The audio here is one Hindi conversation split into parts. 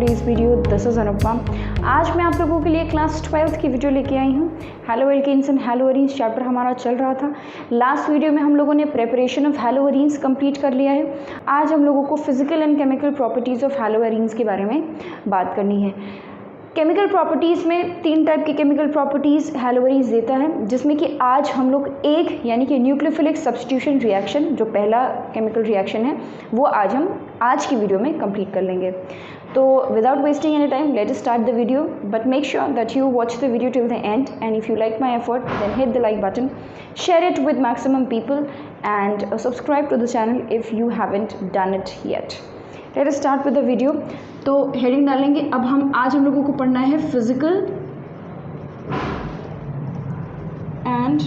Today's video. This is Anupama. आज मैं आप लोगों के लिए क्लास 12th की वीडियो लेके आई हूँ। हेलो एल्केन्स एंड हैलोअरीन्स चैप्टर हमारा चल रहा था। लास्ट वीडियो में हम लोगों ने प्रेपरेशन ऑफ हैलोअरीन्स कंप्लीट कर लिया है। आज हम लोगों को physical and chemical properties of haloarenes के बारे में बात करनी है। केमिकल प्रॉपर्टीज़ में 3 टाइप की केमिकल प्रॉपर्टीज़ हैलोअरीन्स देता है, जिसमें कि आज हम लोग एक यानी कि न्यूक्लियोफिलिक सब्स्टिट्यूशन रिएक्शन, जो पहला केमिकल रिएक्शन है, वो आज की वीडियो में कंप्लीट कर लेंगे। तो without wasting any time let us start the video, but make sure that you watch the video till the end, and if you like my effort then hit the like button, share it with maximum people and subscribe to the channel if you haven't done it yet. Let us start with the video. तो हेडिंग डालेंगे। अब आज हम लोगों को पढ़ना है physical and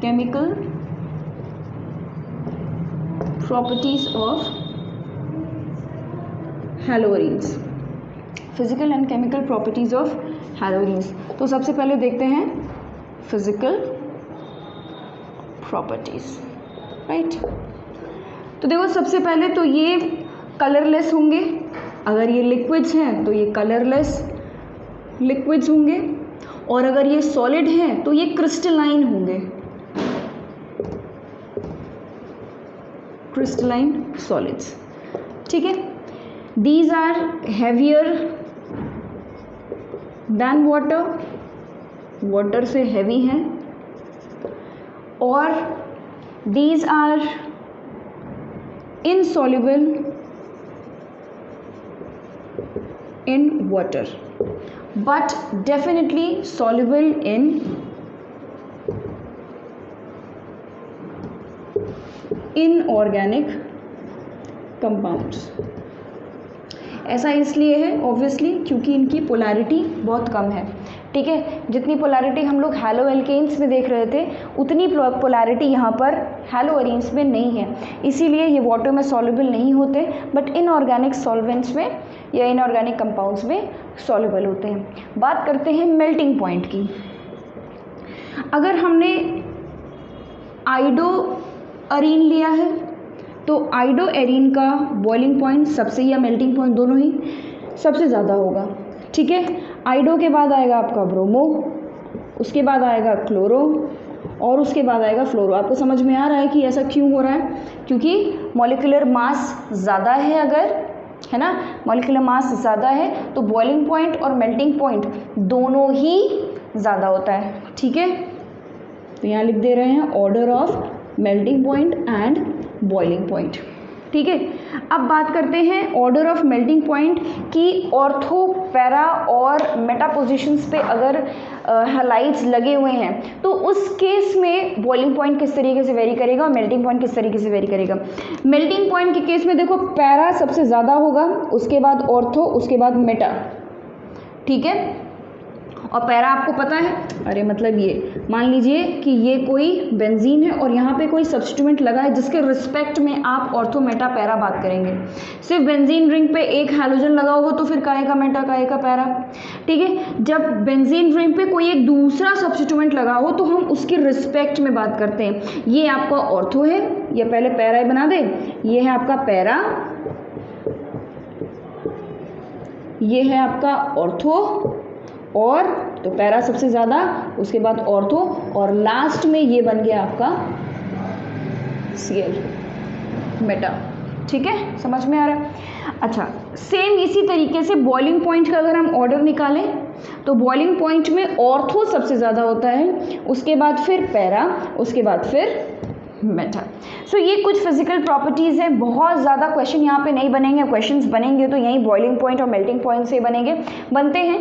chemical properties of haloarenes. Physical and chemical properties of haloarenes. तो सबसे पहले देखते हैं फिजिकल प्रॉपर्टीज, राइट। तो देखो, सबसे पहले तो ये कलरलेस होंगे। अगर ये लिक्विड्स हैं तो ये कलरलेस लिक्विड्स होंगे, और अगर ये सॉलिड हैं तो ये क्रिस्टलाइन होंगे, क्रिस्टलाइन सॉलिड्स। ठीक है। These are heavier than water, water से हैवी हैं, और these are insoluble in water but definitely soluble in inorganic compounds। ऐसा इसलिए है ऑब्वियसली क्योंकि इनकी पोलैरिटी बहुत कम है। ठीक है। जितनी पोलैरिटी हम लोग हैलो एल्केन्स में देख रहे थे, उतनी पोलैरिटी यहाँ पर हैलोअरीन्स में नहीं है, इसीलिए ये वाटर में सॉल्युबल नहीं होते, बट इनऑर्गेनिक सॉल्वेंट्स में या इनऑर्गेनिक कंपाउंड्स में सॉल्युबल होते हैं। बात करते हैं मेल्टिंग पॉइंट की। अगर हमने आइडोअरीन लिया है तो आइडोअरीन का बॉइलिंग पॉइंट सबसे या मेल्टिंग पॉइंट दोनों ही सबसे ज़्यादा होगा। ठीक है। आइडो के बाद आएगा आपका ब्रोमो, उसके बाद आएगा क्लोरो, और उसके बाद आएगा फ्लोरो। आपको समझ में आ रहा है कि ऐसा क्यों हो रहा है? क्योंकि मॉलिक्यूलर मास ज़्यादा है, अगर है ना, मॉलिक्यूलर मास ज़्यादा है तो बॉइलिंग पॉइंट और मेल्टिंग पॉइंट दोनों ही ज़्यादा होता है। ठीक है। तो यहाँ लिख दे रहे हैं order of melting point and boiling point. ठीक है। अब बात करते हैं ऑर्डर ऑफ मेल्टिंग पॉइंट की। ऑर्थो, पैरा और मेटा पोजिशंस पे अगर हैलाइड्स लगे हुए हैं तो उस केस में बॉइलिंग पॉइंट किस तरीके से वेरी करेगा और मेल्टिंग पॉइंट किस तरीके से वेरी करेगा। मेल्टिंग पॉइंट के केस में देखो, पैरा सबसे ज़्यादा होगा, उसके बाद ऑर्थो, उसके बाद मेटा। ठीक है। और पैरा आपको पता है, अरे मतलब ये मान लीजिए कि ये कोई बेंजीन है और यहाँ पे कोई सब्स्टिट्यूएंट लगा है जिसके रिस्पेक्ट में आप ऑर्थो, मेटा, पैरा बात करेंगे। सिर्फ बेंजीन रिंग पे एक हैलोजन लगा होगा तो फिर काहे का मेटा, काहे का पैरा। ठीक है। जब बेंजीन रिंग पे कोई एक दूसरा सब्स्टिट्यूएंट लगा हो तो हम उसके रिस्पेक्ट में बात करते हैं। ये आपका ऑर्थो है, या पहले पैरा ही बना दे, ये है आपका पैरा, ये है आपका ऑर्थो, और तो पैरा सबसे ज़्यादा, उसके बाद ऑर्थो, और लास्ट में ये बन गया आपका Cl, मेटा। ठीक है। समझ में आ रहा है? अच्छा, सेम इसी तरीके से बॉइलिंग पॉइंट का अगर हम ऑर्डर निकालें तो बॉइलिंग पॉइंट में ऑर्थो सबसे ज़्यादा होता है, उसके बाद फिर पैरा, उसके बाद फिर मेटा। सो ये कुछ फिजिकल प्रॉपर्टीज़ हैं। बहुत ज़्यादा क्वेश्चन यहाँ पे नहीं बनेंगे, क्वेश्चंस बनेंगे तो यहीं बॉइलिंग पॉइंट और मेल्टिंग पॉइंट से बनेंगे। बनते हैं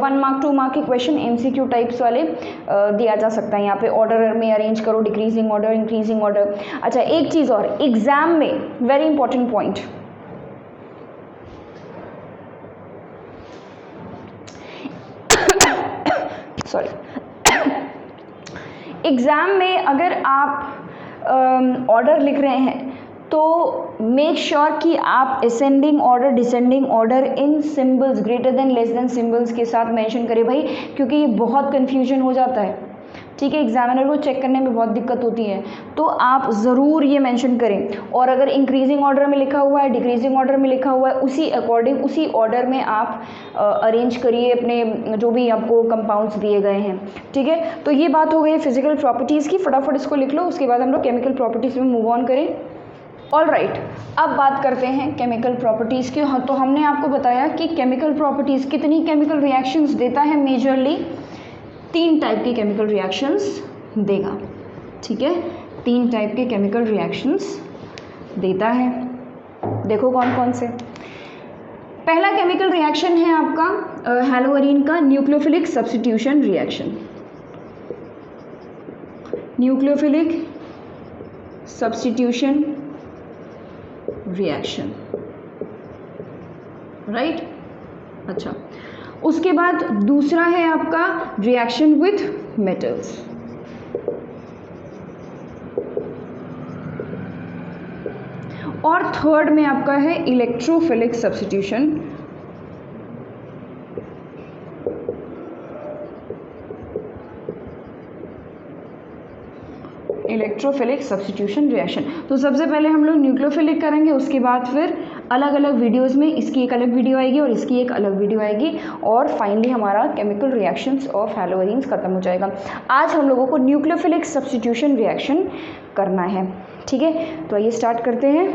1 मार्क 2 मार्क के क्वेश्चन MCQ टाइप्स वाले दिया जा सकता है यहाँ पे। ऑर्डर में अरेंज करो, डिक्रीजिंग ऑर्डर, इंक्रीजिंग ऑर्डर। अच्छा, एक चीज़ और, एग्जाम में very important point, sorry, exam में अगर आप ऑर्डर लिख रहे हैं तो मेक श्योर कि आप ascending order, descending order in symbols, greater than, less than symbols के साथ मेंशन करें भाई, क्योंकि ये बहुत कन्फ्यूजन हो जाता है। ठीक है, एग्जामिनर को चेक करने में बहुत दिक्कत होती है, तो आप ज़रूर ये मेंशन करें। और अगर इंक्रीजिंग ऑर्डर में लिखा हुआ है, डिक्रीजिंग ऑर्डर में लिखा हुआ है, उसी अकॉर्डिंग उसी ऑर्डर में आप अरेंज करिए अपने जो भी आपको कंपाउंड्स दिए गए हैं। ठीक है, तो ये बात हो गई फिजिकल प्रॉपर्टीज़ की, फटाफट इसको लिख लो, उसके बाद हम लोग केमिकल प्रॉपर्टीज़ में मूव ऑन करें। ऑल राइट, अब बात करते हैं केमिकल प्रॉपर्टीज़ की। हाँ, तो हमने आपको बताया कि केमिकल प्रॉपर्टीज़ कितनी केमिकल रिएक्शंस देता है, मेजरली 3 टाइप के केमिकल रिएक्शंस देगा। ठीक है, 3 टाइप के केमिकल रिएक्शंस देता है। देखो कौन कौन से। पहला केमिकल रिएक्शन है आपका हैलोअरीन का nucleophilic substitution reaction. Nucleophilic substitution reaction, right. अच्छा, उसके बाद दूसरा है आपका रिएक्शन विथ मेटल्स। और थर्ड में आपका है electrophilic substitution electrophilic substitution reaction. तो सबसे पहले हम लोग न्यूक्लियोफिलिक करेंगे, उसके बाद फिर अलग अलग वीडियोस में इसकी एक अलग वीडियो आएगी और इसकी एक अलग वीडियो आएगी, और फाइनली हमारा केमिकल रिएक्शंस ऑफ हैलोअरीन्स खत्म हो जाएगा। आज हम लोगों को न्यूक्लियोफिलिक सब्स्टिट्यूशन रिएक्शन करना है। ठीक है, तो आइए स्टार्ट करते हैं।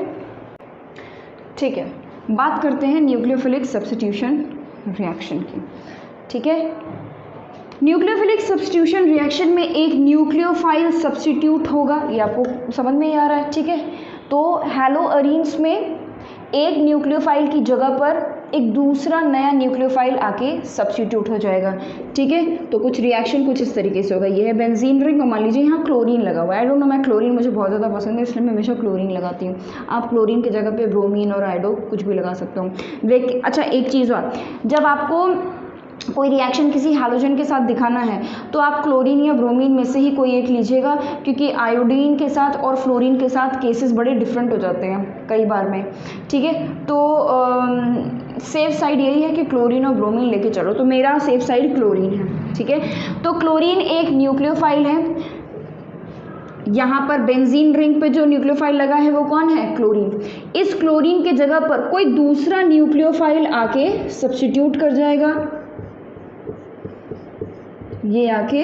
ठीक है, बात करते हैं न्यूक्लियोफिलिक सब्स्टिट्यूशन रिएक्शन की। ठीक है, न्यूक्लियोफिलिक सब्स्टिट्यूशन रिएक्शन में एक न्यूक्लियोफाइल सब्स्टिट्यूट होगा, ये आपको समझ में ही आ रहा है। ठीक है, तो हैलोअरीन्स में एक न्यूक्लियोफाइल की जगह पर एक दूसरा नया न्यूक्लियोफाइल आके सब्स्टिट्यूट हो जाएगा। ठीक है, तो कुछ रिएक्शन कुछ इस तरीके से होगा। ये है बेंजीन रिंग, और मान लीजिए यहाँ क्लोरीन लगा हुआ है। आई डोंट नो, मैं क्लोरीन मुझे बहुत ज़्यादा पसंद है, इसलिए मैं हमेशा क्लोरीन लगाती हूँ। आप क्लोरीन की जगह पे ब्रोमीन और आयोडो कुछ भी लगा सकते हो। अच्छा, एक चीज़ और, जब आपको कोई रिएक्शन किसी हैलोजन के साथ दिखाना है तो आप क्लोरीन या ब्रोमीन में से ही कोई एक लीजिएगा, क्योंकि आयोडीन के साथ और फ्लोरीन के साथ केसेस बड़े डिफरेंट हो जाते हैं कई बार में। ठीक है, तो सेफ साइड यही है कि क्लोरीन और ब्रोमीन लेके चलो, तो मेरा सेफ साइड क्लोरीन है। ठीक है, तो क्लोरीन एक न्यूक्लियोफाइल है। यहाँ पर बेंजीन रिंग पे जो न्यूक्लियोफाइल लगा है वो कौन है, क्लोरीन। इस क्लोरीन के जगह पर कोई दूसरा न्यूक्लियोफाइल आके सब्स्टिट्यूट कर जाएगा। ये आके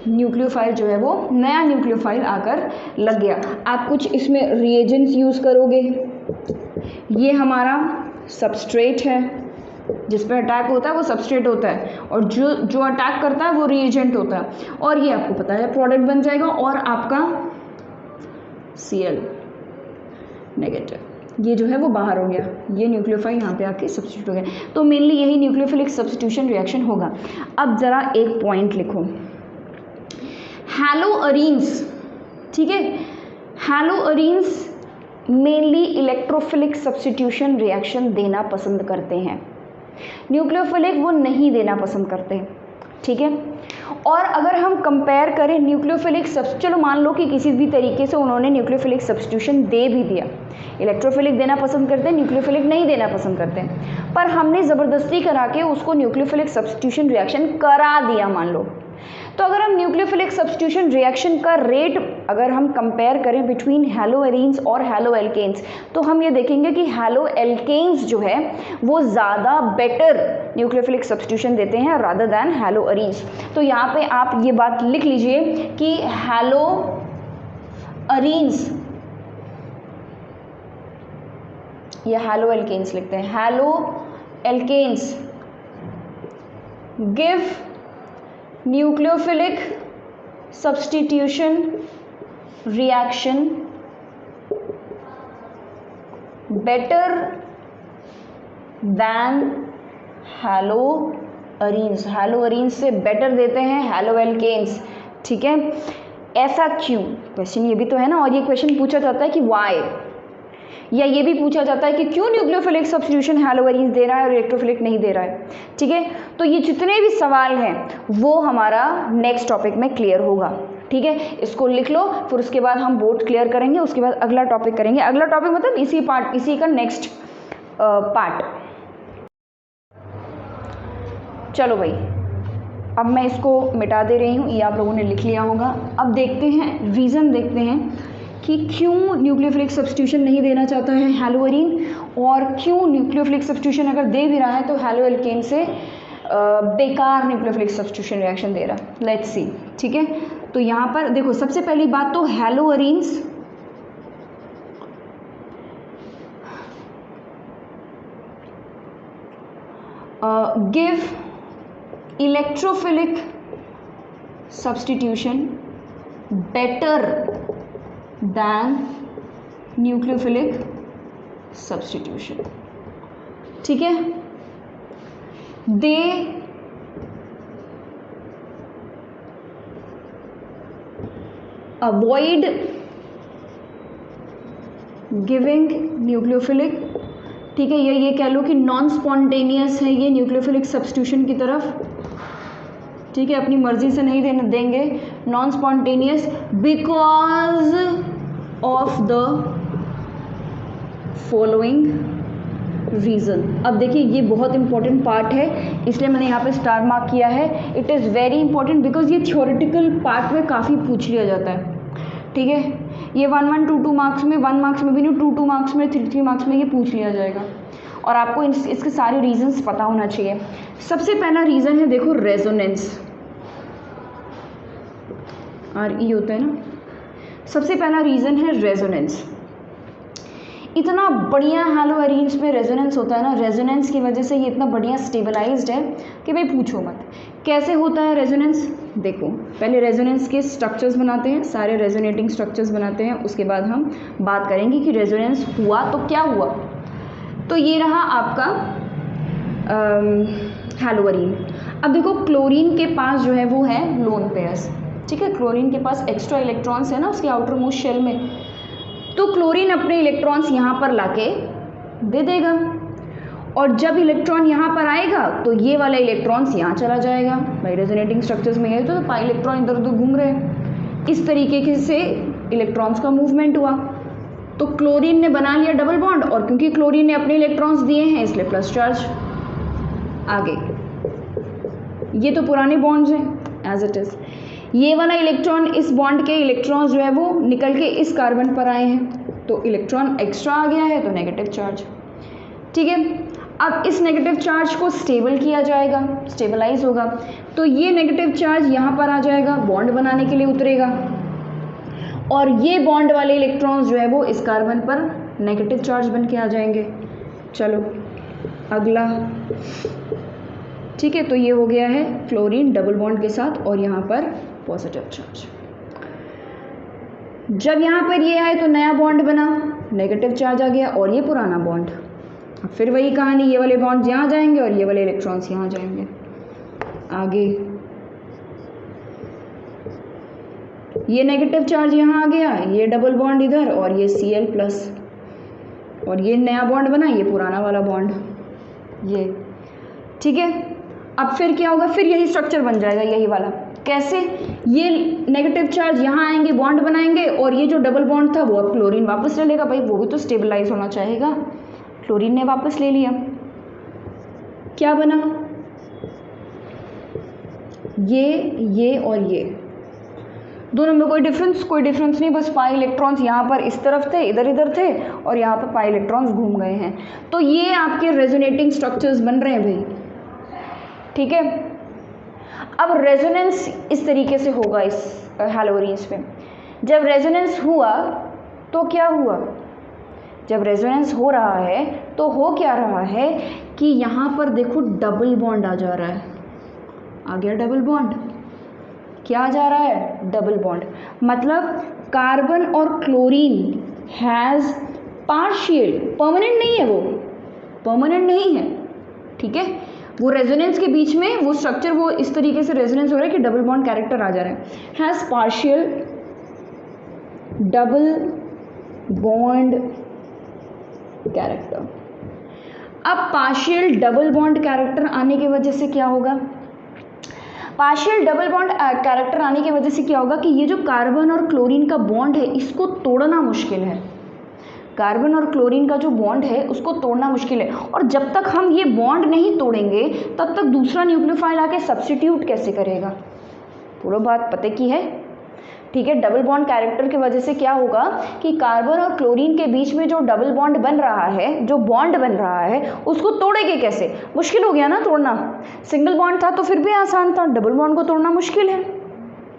न्यूक्लियोफाइल जो है वो नया न्यूक्लियोफाइल आकर लग गया। आप कुछ इसमें रिएजेंट्स यूज़ करोगे। ये हमारा सबस्ट्रेट है, जिस पर अटैक होता है वो सबस्ट्रेट होता है, और जो अटैक करता है वो रिएजेंट होता है। और ये आपको पता है प्रोडक्ट बन जाएगा, और आपका Cl नेगेटिव ये जो है वो बाहर हो गया। ये न्यूक्लियोफाइल यहाँ पे आके सब्स्टिट्यूट हो गया। तो मेनली यही न्यूक्लियोफिलिक सब्स्टिट्यूशन रिएक्शन होगा। अब ज़रा एक पॉइंट लिखो, हैलोअरीन्स। ठीक है, हैलोअरीन्स मेनली इलेक्ट्रोफिलिक सब्स्टिट्यूशन रिएक्शन देना पसंद करते हैं, न्यूक्लियोफिलिक वो नहीं देना पसंद करते। ठीक है, और अगर हम कंपेयर करें न्यूक्लियोफिलिक चलो मान लो कि किसी भी तरीके से उन्होंने न्यूक्लियोफिलिक सब्स्टिट्यूशन दे भी दिया, इलेक्ट्रोफिलिक देना पसंद करते हैं, न्यूक्लियोफिलिक नहीं देना पसंद करते हैं, पर हमने ज़बरदस्ती करा के उसको न्यूक्लियोफिलिक सब्स्टिट्यूशन रिएक्शन करा दिया मान लो, तो अगर हम न्यूक्लियोफिलिक सब्स्टिट्यूशन रिएक्शन का रेट अगर हम कंपेयर करें बिटवीन हैलोअरीन्स और हैलोएल्केन्स, तो हम ये देखेंगे कि हैलोएल्केन्स जो है वो ज़्यादा बेटर न्यूक्लियोफिलिक सब्स्टिट्यूशन देते हैं रादर दैन हैलोअरीन्स। तो यहाँ पे आप ये बात लिख लीजिए कि हैलोअरीन्स, ये हैलोएल्केन्स लिखते हैं, haloalkanes give nucleophilic substitution reaction better than haloarenes, haloarenes से बेटर देते हैं हैलोएल्केन्स। ठीक है, ऐसा क्यों, क्वेश्चन ये भी तो है ना, और ये क्वेश्चन पूछा जाता है कि वाई, या ये भी पूछा जाता है कि क्यों न्यूक्लियोफिलिक सब्स्टिट्यूशन हैलोअरीन्स दे रहा है और इलेक्ट्रोफिलिक नहीं दे रहा है। ठीक है, तो ये जितने भी सवाल हैं वो हमारा नेक्स्ट टॉपिक में क्लियर होगा। ठीक है, इसको लिख लो, फिर उसके बाद हम बोर्ड क्लियर करेंगे, उसके बाद अगला टॉपिक करेंगे। अगला टॉपिक मतलब इसी का नेक्स्ट पार्ट। चलो भाई, अब मैं इसको मिटा दे रही हूँ, ये आप लोगों ने लिख लिया होगा। अब देखते हैं रीज़न, देखते हैं कि क्यों न्यूक्लियोफिलिक सब्स्टिट्यूशन नहीं देना चाहता है हैलोअरीन, और क्यों न्यूक्लियोफिलिक सब्स्टिट्यूशन अगर दे भी रहा है तो हैलोएल्केन से बेकार न्यूक्लियोफिलिक सब्स्टिट्यूशन रिएक्शन दे रहा है। लेट्स सी, ठीक है। तो यहाँ पर देखो, सबसे पहली बात तो हैलोअरीन्स give electrophilic substitution better than nucleophilic substitution, ठीक है। they avoid giving nucleophilic, ठीक है, ये कह लो कि नॉन स्पॉन्टेनियस है ये न्यूक्लियोफिलिक सब्स्टिट्यूशन की तरफ, ठीक है, अपनी मर्जी से नहीं देंगे, non spontaneous because of the following reason. अब देखिए ये बहुत इंपॉर्टेंट पार्ट है, इसलिए मैंने यहाँ पे स्टार मार्क किया है। It is very important because ये थ्योरेटिकल पार्ट में काफ़ी पूछ लिया जाता है, ठीक है। ये 1 2 2 मार्क्स में, 1 मार्क्स में भी नहीं, 2 2 मार्क्स में, 3 3 मार्क्स में ये पूछ लिया जाएगा, और आपको इसके सारे रीजंस पता होना चाहिए। सबसे पहला रीज़न है, देखो, रेजोनेंस, RE होता है ना। सबसे पहला रीज़न है रेजोनेंस। इतना बढ़िया हैलोअरीन्स में रेजोनेंस होता है ना, रेजोनेंस की वजह से ये इतना बढ़िया स्टेबलाइज्ड है कि भाई पूछो मत। कैसे होता है रेजोनेंस? देखो, पहले रेजोनेंस के स्ट्रक्चर्स बनाते हैं, सारे रेजोनेटिंग स्ट्रक्चर्स बनाते हैं, उसके बाद हम बात करेंगे कि रेजोनेंस हुआ तो क्या हुआ। तो ये रहा आपका हैलोअरीन। अब देखो, क्लोरीन के पास जो है वो है लोन पेयर्स, ठीक है। क्लोरीन के पास एक्स्ट्रा इलेक्ट्रॉन्स है ना उसके आउटर मोस्ट शेल में, तो क्लोरीन अपने इलेक्ट्रॉन्स यहाँ पर लाके दे देगा, और जब इलेक्ट्रॉन यहाँ पर आएगा तो ये वाला इलेक्ट्रॉन्स यहाँ चला जाएगा। भाई रेजोनेटिंग स्ट्रक्चर्स में है तो पाई इलेक्ट्रॉन इधर उधर घूम रहे हैं, इस तरीके से इलेक्ट्रॉन्स का मूवमेंट हुआ। तो क्लोरीन ने बना लिया डबल बॉन्ड, और क्योंकि क्लोरीन ने अपने इलेक्ट्रॉन्स दिए हैं इसलिए प्लस चार्ज आगे। ये तो पुराने बॉन्ड्स हैं एज इट इज़। ये वाला इलेक्ट्रॉन, इस बॉन्ड के इलेक्ट्रॉन्स जो है वो निकल के इस कार्बन पर आए हैं, तो इलेक्ट्रॉन एक्स्ट्रा आ गया है तो नेगेटिव चार्ज, ठीक है। अब इस नेगेटिव चार्ज को स्टेबल किया जाएगा, स्टेबलाइज होगा, तो ये नेगेटिव चार्ज यहाँ पर आ जाएगा, बॉन्ड बनाने के लिए उतरेगा, और ये बॉन्ड वाले इलेक्ट्रॉन्स जो है वो इस कार्बन पर नेगेटिव चार्ज बन के आ जाएंगे। चलो अगला, ठीक है। तो ये हो गया है क्लोरीन डबल बॉन्ड के साथ, और यहाँ पर पॉजिटिव चार्ज। जब यहाँ पर ये आए तो नया बॉन्ड बना, नेगेटिव चार्ज आ गया, और ये पुराना बॉन्ड। अब फिर वही कहानी, ये वाले बॉन्ड यहाँ जाएंगे और ये वाले इलेक्ट्रॉन्स यहाँ जाएंगे आगे। ये नेगेटिव चार्ज यहाँ आ गया, ये डबल बॉन्ड इधर, और ये Cl+, और ये नया बॉन्ड बना, ये पुराना वाला बॉन्ड, ये, ठीक है। अब फिर क्या होगा, फिर यही स्ट्रक्चर बन जाएगा, यही वाला। कैसे? ये नेगेटिव चार्ज यहाँ आएंगे, बॉन्ड बनाएंगे, और ये जो डबल बॉन्ड था वो अब क्लोरीन वापस ले लेगा। भाई वो भी तो स्टेबलाइज होना चाहेगा, क्लोरीन ने वापस ले लिया। क्या बना? ये और ये दोनों में कोई डिफरेंस नहीं, बस पाई इलेक्ट्रॉन्स यहाँ पर इस तरफ थे, इधर इधर थे, और यहाँ पर पाई इलेक्ट्रॉन्स घूम गए हैं। तो ये आपके रेजोनेटिंग स्ट्रक्चर्स बन रहे हैं भाई, ठीक है। अब रेजोनेंस इस तरीके से होगा इस हैलोअरीन्स में। जब रेजोनेंस हुआ तो क्या हुआ? जब रेजोनेंस हो रहा है तो हो क्या रहा है कि यहाँ पर देखो डबल बॉन्ड आ जा रहा है, आ गया डबल बॉन्ड। क्या आ जा रहा है? Double bond. मतलब कार्बन और क्लोरीन हैज़ पार्शियल, परमानेंट नहीं है, वो परमानेंट नहीं है, ठीक है। वो रेजोनेंस के बीच में वो स्ट्रक्चर, वो इस तरीके से रेजोनेंस हो रहा है कि डबल बॉन्ड कैरेक्टर आ जा रहा है। Has partial double bond character. अब पार्शियल डबल बॉन्ड कैरेक्टर आने की वजह से क्या होगा? पार्शियल डबल बॉन्ड कैरेक्टर आने की वजह से क्या होगा कि ये जो कार्बन और क्लोरीन का बॉन्ड है इसको तोड़ना मुश्किल है। कार्बन और क्लोरीन का जो बॉन्ड है उसको तोड़ना मुश्किल है, और जब तक हम ये बॉन्ड नहीं तोड़ेंगे तब तक दूसरा न्यूक्लियोफाइल आके सब्स्टिट्यूट कैसे करेगा। पूरा बात पता की है, ठीक है। डबल बॉन्ड कैरेक्टर की वजह से क्या होगा कि कार्बन और क्लोरीन के बीच में जो डबल बॉन्ड बन रहा है, जो बॉन्ड बन रहा है, उसको तोड़ेंगे कैसे, मुश्किल हो गया ना तोड़ना। सिंगल बॉन्ड था तो फिर भी आसान था, डबल बॉन्ड को तोड़ना मुश्किल है,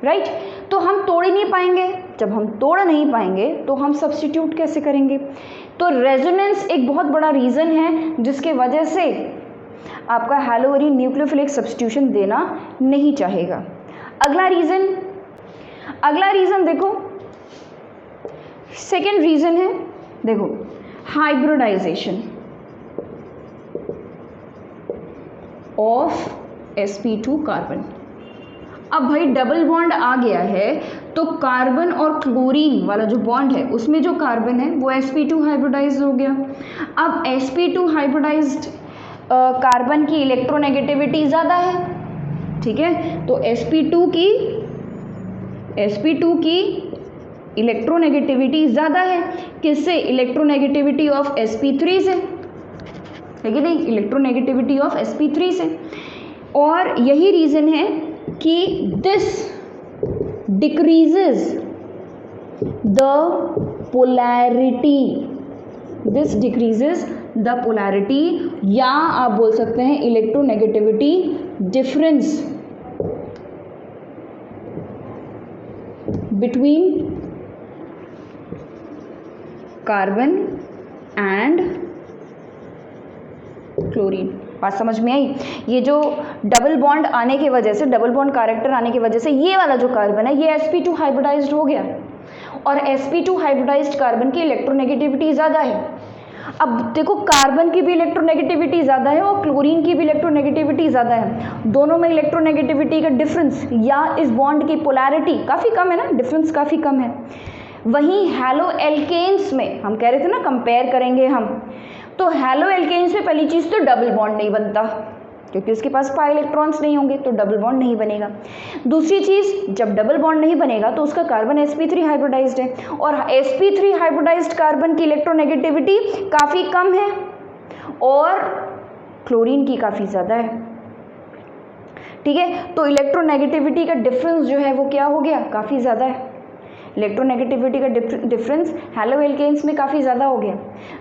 राइट। तो हम तोड़ ही नहीं पाएंगे, जब हम तोड़ नहीं पाएंगे तो हम सब्स्टिट्यूट कैसे करेंगे। तो रेजोनेंस एक बहुत बड़ा रीज़न है जिसके वजह से आपका हैलोअरीन न्यूक्लियोफिलिक सब्स्टिट्यूशन देना नहीं चाहेगा। अगला रीज़न देखो, सेकेंड रीज़न है, देखो हाइब्रिडाइजेशन ऑफ sp2 कार्बन। अब भाई डबल बॉन्ड आ गया है तो कार्बन और क्लोरीन वाला जो बॉन्ड है उसमें जो कार्बन है वो sp2 हाइब्रिडाइज हो गया। अब sp2 हाइब्रिडाइज्ड कार्बन की इलेक्ट्रोनेगेटिविटी ज़्यादा है, ठीक है। तो sp2 की इलेक्ट्रोनेगेटिविटी ज़्यादा है, किससे, इलेक्ट्रोनेगेटिविटी ऑफ sp3 से, है कि नहीं, इलेक्ट्रोनेगेटिविटी ऑफ sp3 से। और यही रीज़न है कि दिस डिक्रीजेज द पोलैरिटी, या आप बोल सकते हैं electronegativity difference between carbon and chlorine. बात समझ में आई। ये जो डबल बॉन्ड आने की वजह से, डबल बॉन्ड कैरेक्टर आने की वजह से ये वाला जो कार्बन है ये sp2 हाइब्रिडाइज्ड हो गया, और sp2 हाइब्रिडाइज्ड कार्बन की इलेक्ट्रोनेगेटिविटी ज़्यादा है। अब देखो कार्बन की भी इलेक्ट्रोनेगेटिविटी ज़्यादा है और क्लोरीन की भी इलेक्ट्रोनेगेटिविटी ज़्यादा है, दोनों में इलेक्ट्रोनेगेटिविटी का डिफरेंस या इस बॉन्ड की पोलैरिटी काफ़ी कम है ना, डिफरेंस काफ़ी कम है। वहीं हैलो एल्केन्स में हम कह रहे थे ना कंपेयर करेंगे हम, तो हैलो एल्केन्स में पहली चीज़ तो डबल बॉन्ड नहीं बनता क्योंकि उसके पास पाई इलेक्ट्रॉन्स नहीं होंगे, तो डबल बॉन्ड नहीं बनेगा। दूसरी चीज़, जब डबल बॉन्ड नहीं बनेगा तो उसका कार्बन sp3 हाइब्रिडाइज्ड है, और sp3 हाइब्रिडाइज्ड कार्बन की इलेक्ट्रोनेगेटिविटी काफ़ी कम है और क्लोरीन की काफ़ी ज़्यादा है, ठीक है। तो इलेक्ट्रोनेगेटिविटी का डिफरेंस जो है वो क्या हो गया, काफ़ी ज़्यादा है। इलेक्ट्रोनेगेटिविटी का डिफरेंस हैलो एल्केन्स में काफ़ी ज़्यादा हो गया।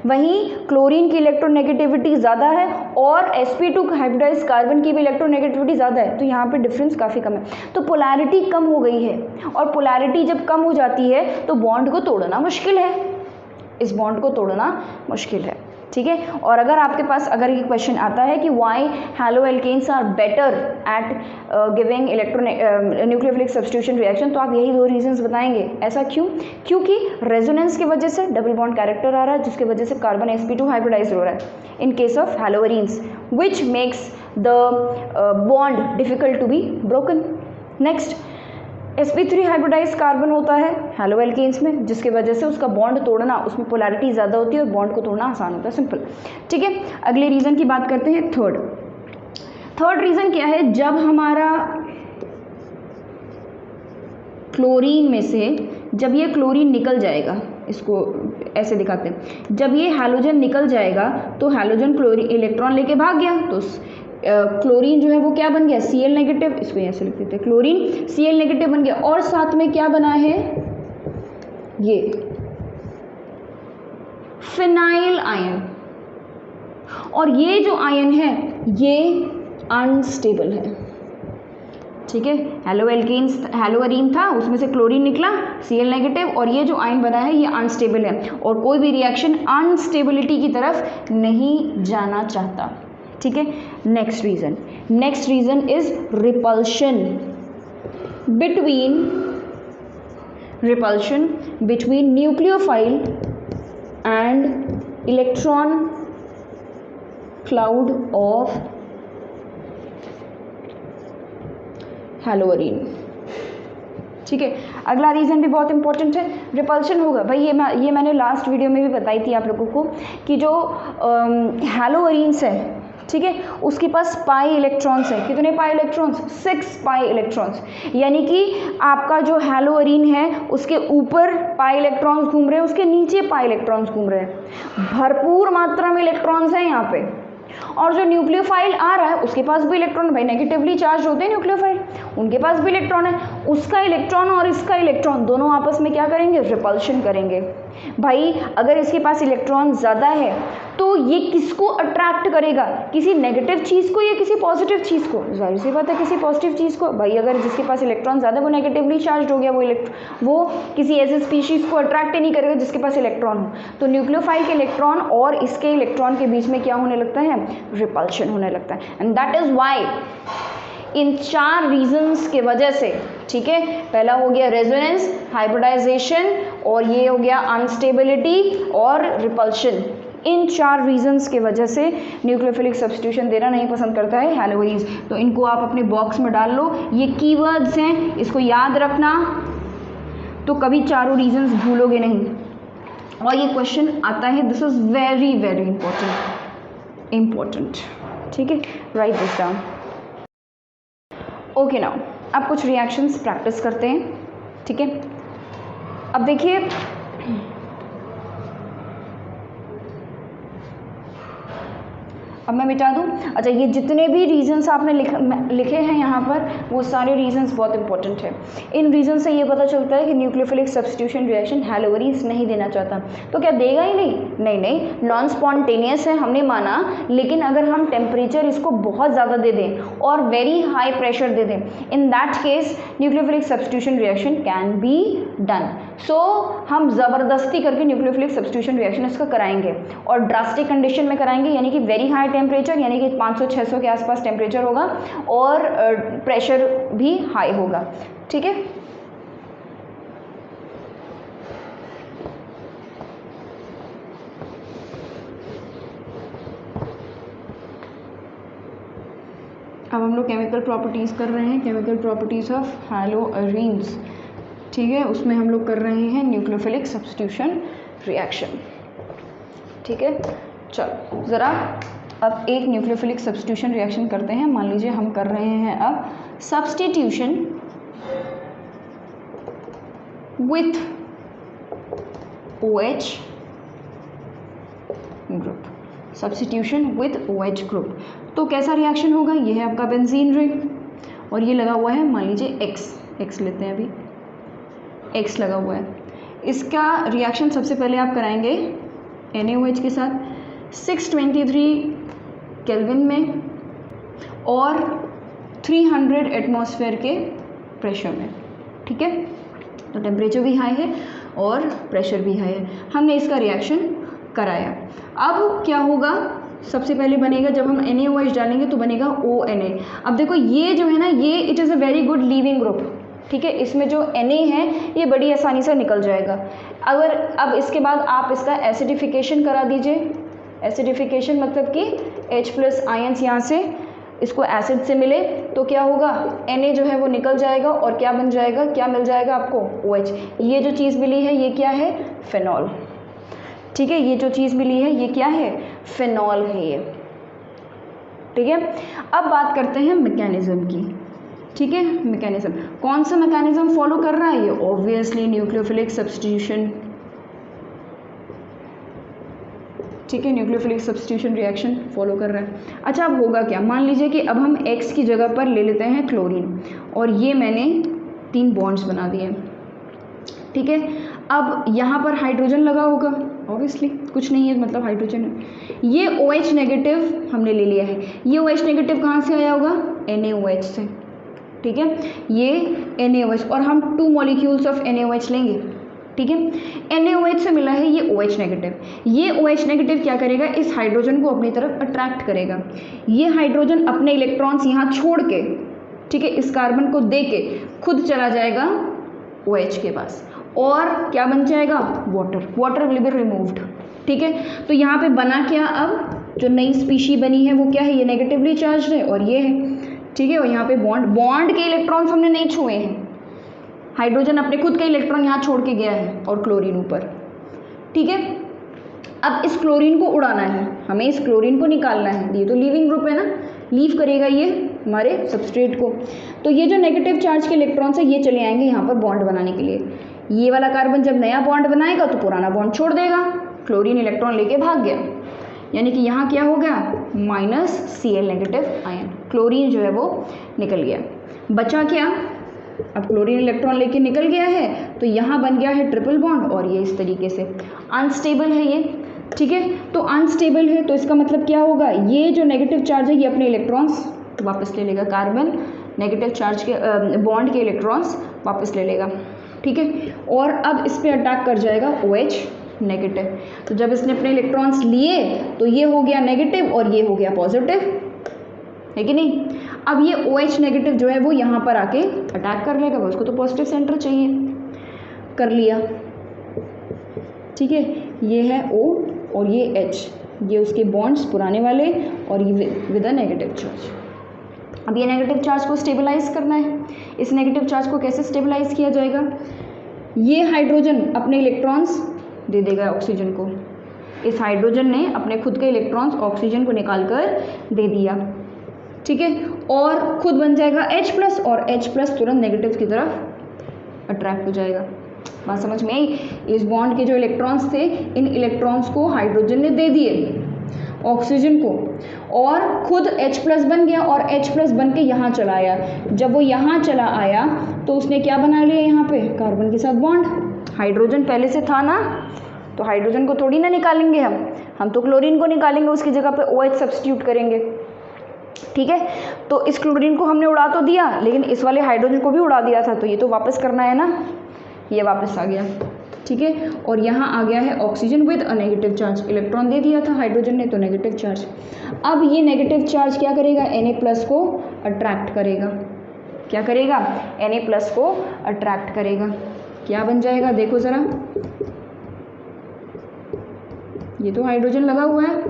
वहीं क्लोरीन की इलेक्ट्रोनेगेटिविटी ज़्यादा है और sp2 हाइब्रिडाइज्ड कार्बन की भी इलेक्ट्रोनेगेटिविटी ज़्यादा है, तो यहाँ पे डिफरेंस काफ़ी कम है। तो पोलैरिटी कम हो गई है, और पोलैरिटी जब कम हो जाती है तो बॉन्ड को तोड़ना मुश्किल है, इस बॉन्ड को तोड़ना मुश्किल है, ठीक है। और अगर आपके पास अगर ये क्वेश्चन आता है कि why haloalkanes are better at giving nucleophilic substitution reaction, तो आप यही दो रीजंस बताएंगे। ऐसा क्यों? क्योंकि रेजोनेंस की वजह से डबल बॉन्ड कैरेक्टर आ रहा है जिसकी वजह से कार्बन sp2 हाइब्रिडाइज हो रहा है in case of haloarenes, which makes the bond difficult to be broken. Next, sp3 hybridise carbon होता है हैलो एल्केन्स में, जिसकी वजह से उसका बॉन्ड तोड़ना, उसमें पोलैरिटी ज़्यादा होती है और बॉन्ड को तोड़ना आसान होता है, सिंपल, ठीक है। अगले रीज़न की बात करते हैं, थर्ड रीज़न क्या है, जब हमारा क्लोरीन में से जब ये क्लोरीन निकल जाएगा, इसको ऐसे दिखाते हैं, जब ये हैलोजन निकल जाएगा तो हैलोजन क्लोरीन इलेक्ट्रॉन लेके भाग गया, तो क्लोरीन जो है वो क्या बन गया, Cl नेगेटिव, इसको ऐसे लिख देते हैं, क्लोरीन Cl नेगेटिव बन गया, और साथ में क्या बना है, ये फिनाइल आयन, और ये जो आयन है ये अनस्टेबल है, ठीक है। हैलोअरीन था, उसमें से क्लोरीन निकला Cl नेगेटिव, और ये जो आयन बना है ये अनस्टेबल है और कोई भी रिएक्शन अनस्टेबिलिटी की तरफ नहीं जाना चाहता, ठीक है। Next reason is repulsion between nucleophile and electron cloud of haloarene, ठीक है। अगला रीज़न भी बहुत इंपॉर्टेंट है, रिपल्शन होगा भाई, ये मैंने लास्ट वीडियो में भी बताई थी आप लोगों को कि जो हैलोअरीन्स है, ठीक है, उसके पास पाई इलेक्ट्रॉन्स है। कितने पाई इलेक्ट्रॉन्स? 6 pi electrons. यानी कि आपका जो हैलोअरीन है उसके ऊपर पाई इलेक्ट्रॉन्स घूम रहे हैं, उसके नीचे पाई इलेक्ट्रॉन्स घूम रहे हैं। भरपूर मात्रा में इलेक्ट्रॉन्स हैं यहाँ पे। और जो न्यूक्लियोफाइल आ रहा है उसके पास भी इलेक्ट्रॉन, भाई नेगेटिवली चार्ज होते हैं न्यूक्लियोफाइल, उनके पास भी इलेक्ट्रॉन है। उसका इलेक्ट्रॉन और इसका इलेक्ट्रॉन दोनों आपस में क्या करेंगे? रिपल्शन करेंगे। भाई अगर इसके पास इलेक्ट्रॉन ज़्यादा है तो ये किसको अट्रैक्ट करेगा? किसी नेगेटिव चीज़ को या किसी पॉजिटिव चीज़ को? जाहिर सी बात है किसी पॉजिटिव चीज़ को। भाई अगर जिसके पास इलेक्ट्रॉन ज़्यादा है वो नेगेटिवली चार्ज हो गया, वो किसी ऐसे स्पीशीज़ को अट्रैक्ट ही नहीं करेगा जिसके पास इलेक्ट्रॉन हो। तो न्यूक्लियोफाइल के इलेक्ट्रॉन और इसके इलेक्ट्रॉन के बीच में क्या होने लगता है? रिपल्शन होने लगता है। And that is why in 4 reasons के वजह से, ठीक है, पहला हो गया रेजोनेंस, हाइब्रिडाइजेशन, और ये हो गया अनस्टेबिलिटी और रिपल्शन। इन 4 रीजंस के वजह से न्यूक्लियोफिलिक सब्स्टिट्यूशन देना नहीं पसंद करता है हैलोइड्स। तो इनको आप अपने बॉक्स में डाल लो, ये कीवर्ड्स हैं, इसको याद रखना, तो कभी चारों रीजंस भूलोगे नहीं। और ये क्वेश्चन आता है, this is very very important, ठीक है, right this down. Okay now अब कुछ रिएक्शंस प्रैक्टिस करते हैं, ठीक है। अब देखिए अब मैं मिटा दूँ। अच्छा, ये जितने भी रीजंस आपने लिखे हैं यहाँ पर, वो सारे रीजंस बहुत इंपॉर्टेंट है। इन रीजन से ये पता चलता है कि न्यूक्लियोफिलिक सब्स्टिट्यूशन रिएक्शन हैलोअरीन्स नहीं देना चाहता। तो क्या देगा ही नहीं? नहीं, नॉन स्पॉन्टेनियस है हमने माना, लेकिन अगर हम टेम्परेचर इसको बहुत ज़्यादा दे दें और वेरी हाई प्रेशर दे दें, in that case nucleophilic substitution reaction can be done. So हम ज़बरदस्ती करके न्यूक्लियोफिलिक सब्स्टिट्यूशन रिएक्शन इसका कराएंगे, और ड्रास्टिक कंडीशन में कराएंगे, यानी कि वेरी हाई टेम्परेचर, यानी कि 500-600 के आसपास टेम्परेचर होगा और प्रेशर भी हाई होगा, ठीक है। अब हम लोग केमिकल प्रॉपर्टीज़ कर रहे हैं, केमिकल प्रॉपर्टीज़ ऑफ हैलोअरीन्स, ठीक है। उसमें हम लोग कर रहे हैं न्यूक्लियोफिलिक सब्स्टिट्यूशन रिएक्शन, ठीक है। चलो ज़रा अब एक न्यूक्लियोफिलिक सब्स्टिट्यूशन रिएक्शन करते हैं। मान लीजिए हम कर रहे हैं अब substitution with OH group, substitution with OH group. तो कैसा रिएक्शन होगा? ये है आपका बेंजीन रिंग और ये लगा हुआ है मान लीजिए X लेते हैं, अभी X लगा हुआ है। इसका रिएक्शन सबसे पहले आप कराएंगे NaOH के साथ 623 केल्विन में और 300 एटमॉस्फेयर के प्रेशर में, ठीक है। तो टेम्परेचर भी हाई है और प्रेशर भी हाई है। हमने इसका रिएक्शन कराया। अब क्या होगा? सबसे पहले बनेगा, जब हम NaOH डालेंगे तो बनेगा ONA। अब देखो ये जो है ना, ये it is a very good leaving group, ठीक है। इसमें जो Na है ये बड़ी आसानी से निकल जाएगा। अगर अब इसके बाद आप इसका एसिडिफिकेशन करा दीजिए। एसिडिफिकेशन मतलब कि H+ आयंस यहाँ से इसको एसिड से मिले तो क्या होगा? Na जो है वो निकल जाएगा और क्या बन जाएगा, क्या मिल जाएगा आपको? OH। ये जो चीज़ मिली है ये क्या है? फिनॉल, ठीक है। ये जो चीज़ मिली है ये क्या है? फिनॉल है ये, ठीक है। अब बात करते हैं मैकेनिज्म की, ठीक है। मैकेनिज्म, कौन सा मैकेनिज्म फॉलो कर रहा है? ये ऑब्वियसली न्यूक्लियोफिलिक सब्स्टिट्यूशन, ठीक है। न्यूक्लियोफिलिक सब्स्टिट्यूशन रिएक्शन फॉलो कर रहा है। अच्छा, अब होगा क्या? मान लीजिए कि अब हम X की जगह पर ले लेते हैं क्लोरीन और ये मैंने 3 बॉन्ड्स बना दिए, ठीक है। अब यहाँ पर हाइड्रोजन लगा होगा, ऑब्वियसली कुछ नहीं है, मतलब हाइड्रोजन है। ये OH नेगेटिव हमने ले लिया है। ये OH नेगेटिव कहाँ से आया होगा? NaOH से, ठीक है। ये NaOH और हम 2 मॉलिक्यूल्स ऑफ NaOH लेंगे, ठीक है। NaOH से मिला है ये OH नेगेटिव। ये OH नेगेटिव क्या करेगा? इस हाइड्रोजन को अपनी तरफ अट्रैक्ट करेगा। ये हाइड्रोजन अपने इलेक्ट्रॉन्स यहाँ छोड़ के, ठीक है, इस कार्बन को दे के खुद चला जाएगा OH के पास और क्या बन जाएगा? वाटर विल बी रिमूव्ड, ठीक है। तो यहाँ पे बना क्या? अब जो नई स्पीशी बनी है वो क्या है? ये नेगेटिवली चार्ज है और ये है, ठीक है। और यहाँ पे बॉन्ड के इलेक्ट्रॉन्स हमने नहीं छुए हैं, हाइड्रोजन अपने खुद के इलेक्ट्रॉन यहाँ छोड़ के गया है और क्लोरीन ऊपर, ठीक है। अब इस क्लोरीन को उड़ाना है, हमें इस क्लोरीन को निकालना है। ये तो लीविंग ग्रुप है ना, लीव करेगा ये हमारे सबस्ट्रेट को। तो ये जो नेगेटिव चार्ज के इलेक्ट्रॉन्स है ये चले आएंगे यहाँ पर बॉन्ड बनाने के लिए। ये वाला कार्बन जब नया बॉन्ड बनाएगा तो पुराना बॉन्ड छोड़ देगा, क्लोरीन इलेक्ट्रॉन लेके भाग गया, यानी कि यहाँ क्या हो गया, -Cl नेगेटिव आयन, क्लोरीन जो है वो निकल गया। बचा क्या, अब क्लोरीन इलेक्ट्रॉन लेके निकल गया है तो यहाँ बन गया है ट्रिपल बॉन्ड और ये इस तरीके से अनस्टेबल है ये, ठीक है। तो अनस्टेबल है तो इसका मतलब क्या होगा, ये जो नेगेटिव चार्ज है ये अपने इलेक्ट्रॉन्स वापस ले लेगा, कार्बन नेगेटिव चार्ज के बॉन्ड के इलेक्ट्रॉन्स वापस ले लेगा, ठीक है। और अब इस पर अटैक कर जाएगा OH नेगेटिव। तो जब इसने अपने इलेक्ट्रॉन्स लिए तो ये हो गया नेगेटिव और ये हो गया पॉजिटिव, है कि नहीं। अब ये OH नेगेटिव जो है वो यहाँ पर आके अटैक कर लेगा, उसको तो पॉजिटिव सेंटर चाहिए, कर लिया, ठीक है। ये है O और ये H, ये उसके बॉन्ड्स पुराने वाले और ये विद अ नेगेटिव चार्ज। अब ये नेगेटिव चार्ज को स्टेबलाइज करना है। इस नेगेटिव चार्ज को कैसे स्टेबलाइज किया जाएगा, ये हाइड्रोजन अपने इलेक्ट्रॉन्स दे देगा ऑक्सीजन को, इस हाइड्रोजन ने अपने खुद के इलेक्ट्रॉन्स ऑक्सीजन को निकाल कर दे दिया, ठीक है। और खुद बन जाएगा H+ और H+ तुरंत नेगेटिव की तरफ अट्रैक्ट हो जाएगा। बात समझ में आई। इस बॉन्ड के जो इलेक्ट्रॉन्स थे इन इलेक्ट्रॉन्स को हाइड्रोजन ने दे दिए ऑक्सीजन को और खुद H+ बन गया और H+ बन के यहाँ चला आया। जब वो यहाँ चला आया तो उसने क्या बना लिया, यहाँ पे कार्बन के साथ बॉन्ड। हाइड्रोजन पहले से था ना, तो हाइड्रोजन को थोड़ी ना निकालेंगे हम तो क्लोरीन को निकालेंगे, उसकी जगह पे OH सब्स्टिट्यूट करेंगे, ठीक है। तो इस क्लोरीन को हमने उड़ा तो दिया लेकिन इस वाले हाइड्रोजन को भी उड़ा दिया था, तो ये तो वापस करना है ना, ये वापस आ गया, ठीक है। और यहाँ आ गया है oxygen with a negative charge, electron दे दिया था हाइड्रोजन ने तो नेगेटिव चार्ज। अब ये नेगेटिव चार्ज क्या करेगा, Na+ को अट्रैक्ट करेगा। क्या करेगा, Na+ को अट्रैक्ट करेगा। क्या बन जाएगा देखो ज़रा, ये तो हाइड्रोजन लगा हुआ है,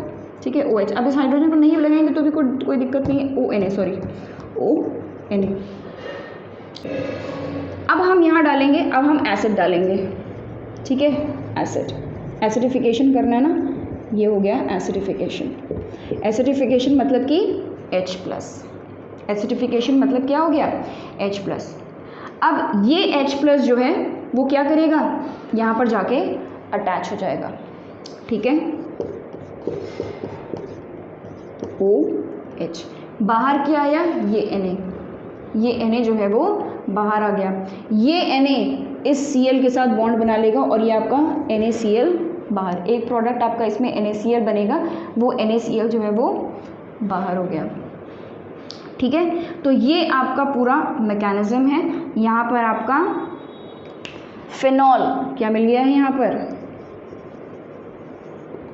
ठीक है, OH। अब इस हाइड्रोजन को नहीं लगाएंगे तो भी कोई दिक्कत नहीं है, ONA। अब हम यहाँ डालेंगे, अब हम एसिड डालेंगे, ठीक है, एसिडिफिकेशन करना है ना, ये हो गया एसिडिफिकेशन। एसिडिफिकेशन मतलब कि H+, एसिडिफिकेशन मतलब क्या हो गया, H+। अब ये H+ जो है वो क्या करेगा, यहाँ पर जाके अटैच हो जाएगा, ठीक है, OH। बाहर क्या आया, ये Na जो है वो बाहर आ गया। ये Na इस Cl के साथ बॉन्ड बना लेगा और ये आपका NaCl बाहर, एक प्रोडक्ट आपका इसमें NaCl बनेगा, वो NaCl जो है वो बाहर हो गया, ठीक है। तो ये आपका पूरा मैकेनिज्म है। यहाँ पर आपका फिनॉल क्या मिल गया है, यहाँ पर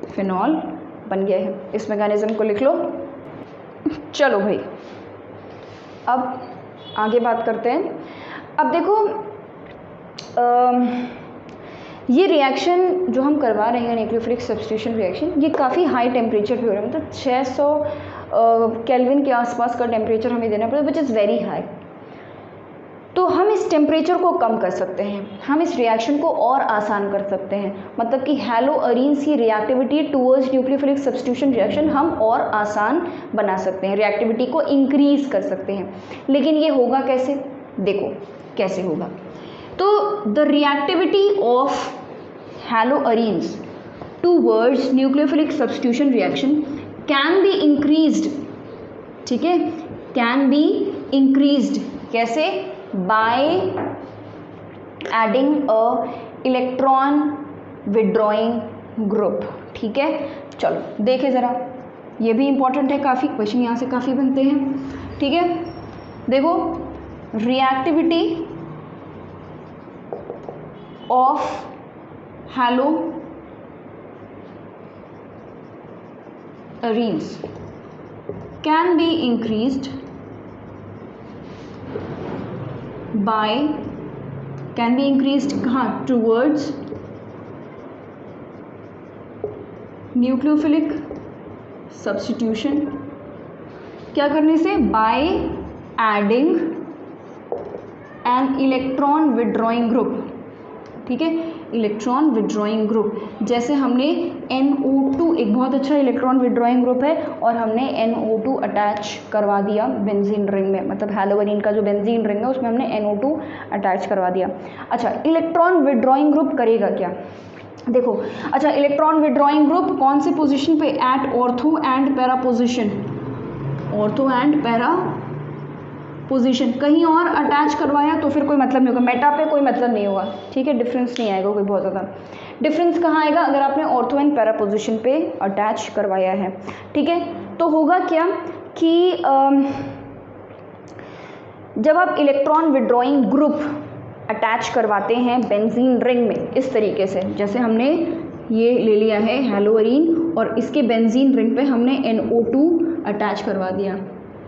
फिनॉल बन गया है। इस मैकेनिज्म को लिख लो। चलो भाई अब आगे बात करते हैं। अब देखो ये रिएक्शन जो हम करवा रहे हैं न्यूक्लियोफिलिक सब्स्टिट्यूशन रिएक्शन, ये काफ़ी हाई टेम्परेचर पे हो रहा है, मतलब 600 केल्विन के आसपास का टेम्परेचर हमें देना पड़ता है, विच इज़ वेरी हाई। तो हम इस टेम्परेचर को कम कर सकते हैं, हम इस रिएक्शन को और आसान कर सकते हैं, मतलब कि हैलोअरीन्स की reactivity towards nucleophilic substitution reaction हम और आसान बना सकते हैं, रिएक्टिविटी को इंक्रीज कर सकते हैं। लेकिन ये होगा कैसे, देखो कैसे होगा। तो the reactivity of haloarenes towards nucleophilic substitution reaction can be increased, ठीक है, कैन बी इंक्रीज्ड कैसे, by adding a electron withdrawing group, ठीक है। चलो देखें ज़रा, ये भी इम्पोर्टेंट है काफ़ी, क्वेश्चन यहाँ से काफ़ी बनते हैं, ठीक है। देखो reactivity of haloarenes can be increased by, can be increased कहाँ, towards न्यूक्लियोफिलिक सब्स्टिट्यूशन, क्या करने से, by adding an electron withdrawing group, ठीक है, इलेक्ट्रॉन विड्रॉइंग ग्रुप। जैसे हमने NO2 एक बहुत अच्छा इलेक्ट्रॉन विड्रॉइंग ग्रुप है और हमने NO2 अटैच करवा दिया बेंजीन रिंग में, मतलब हैलोजन का जो बेंजीन रिंग है उसमें हमने NO2 अटैच करवा दिया। अच्छा, इलेक्ट्रॉन विड्रॉइंग ग्रुप करेगा क्या, देखो। अच्छा, इलेक्ट्रॉन विड्रॉइंग ग्रुप कौन सी पोजीशन पे, at ortho and para position, ortho and para position. कहीं और अटैच करवाया तो फिर कोई मतलब नहीं होगा, मेटा पे कोई मतलब नहीं होगा, ठीक है, डिफरेंस नहीं आएगा कोई बहुत ज़्यादा। डिफरेंस कहाँ आएगा, अगर आपने ऑर्थो एंड पैरा पोजीशन पे अटैच करवाया है, ठीक है। तो होगा क्या कि जब आप इलेक्ट्रॉन विड्रॉइंग ग्रुप अटैच करवाते हैं बेंजीन रिंग में इस तरीके से, जैसे हमने ये ले लिया है हैलोअरीन और इसके बेंजीन रिंग पे हमने NO2 अटैच करवा दिया,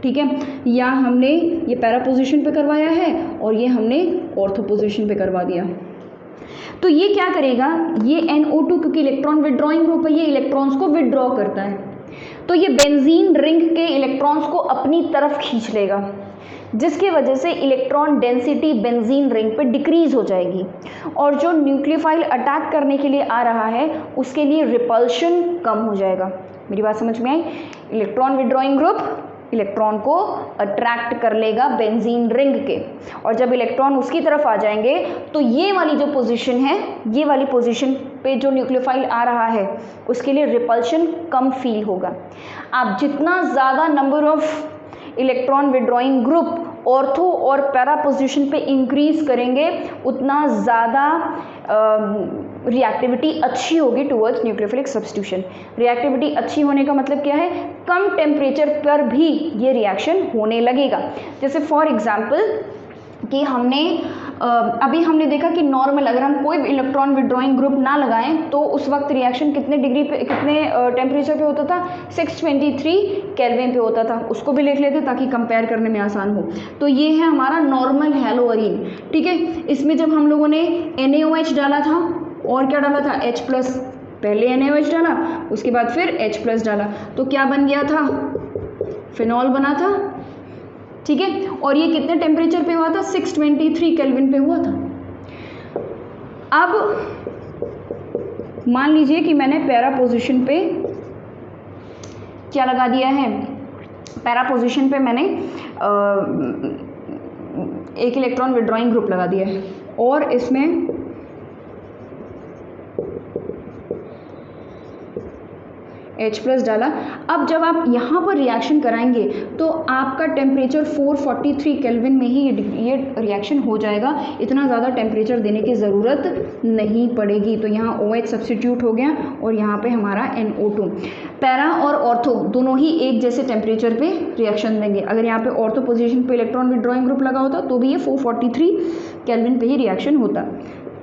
ठीक है, या हमने ये पैरा पोजीशन पे करवाया है और ये हमने ऑर्थो पोजीशन पे करवा दिया। तो ये क्या करेगा, ये NO2 क्योंकि इलेक्ट्रॉन विड्रॉइंग ग्रुप है, ये इलेक्ट्रॉन्स को विड्रॉ करता है, तो ये बेंजीन रिंग के इलेक्ट्रॉन्स को अपनी तरफ खींच लेगा, जिसकी वजह से इलेक्ट्रॉन डेंसिटी बेंजीन रिंग पे डिक्रीज हो जाएगी और जो न्यूक्लियोफाइल अटैक करने के लिए आ रहा है उसके लिए रिपल्शन कम हो जाएगा। मेरी बात समझ में आई, इलेक्ट्रॉन विड्रॉइंग ग्रुप इलेक्ट्रॉन को अट्रैक्ट कर लेगा बेंजीन रिंग के, और जब इलेक्ट्रॉन उसकी तरफ आ जाएंगे तो ये वाली जो पोजीशन है, ये वाली पोजीशन पे जो न्यूक्लियोफाइल आ रहा है उसके लिए रिपल्शन कम फील होगा। आप जितना ज़्यादा number of electron withdrawing group ortho और पैरा पोजीशन पे इंक्रीज करेंगे उतना ज़्यादा रिएक्टिविटी अच्छी होगी टुवर्ड्स न्यूक्लियोफिलिक सब्स्टिट्यूशन। रिएक्टिविटी अच्छी होने का मतलब क्या है, कम टेम्परेचर पर भी ये रिएक्शन होने लगेगा। जैसे फॉर एग्जांपल कि हमने अभी हमने देखा कि नॉर्मल अगर हम कोई इलेक्ट्रॉन विड्रॉइंग ग्रुप ना लगाएं तो उस वक्त रिएक्शन कितने डिग्री पे, कितने टेम्परेचर पे होता था, 623 केल्विन पे होता था। उसको भी लिख लेते ताकि कंपेयर करने में आसान हो। तो ये है हमारा नॉर्मल हैलोअरीन, ठीक है। इसमें जब हम लोगों ने NaOH डाला था और क्या डाला था, H+, पहले NaOH डाला उसके बाद फिर H+ डाला, तो क्या बन गया था, फिनॉल बना था, ठीक है। और ये कितने टेम्परेचर पे हुआ था, 623 केल्विन पे हुआ था। अब मान लीजिए कि मैंने पैरा पोजीशन पे क्या लगा दिया है, पैरा पोजीशन पे मैंने एक इलेक्ट्रॉन विड्रॉइंग ग्रुप लगा दिया है और इसमें H+ डाला। अब जब आप यहाँ पर रिएक्शन कराएंगे तो आपका टेम्परेचर 443 केल्विन में ही ये रिएक्शन हो जाएगा, इतना ज़्यादा टेम्परेचर देने की ज़रूरत नहीं पड़ेगी। तो यहाँ OH सब्स्टिट्यूट हो गया और यहाँ पे हमारा NO2। पैरा और ऑर्थो दोनों ही एक जैसे टेम्परेचर पे रिएक्शन देंगे। अगर यहाँ पे ऑर्थो पोजीशन पे इलेक्ट्रॉन विड्रॉइंग ग्रुप लगा होता तो भी ये 443 केल्विन पे ही रिएक्शन होता।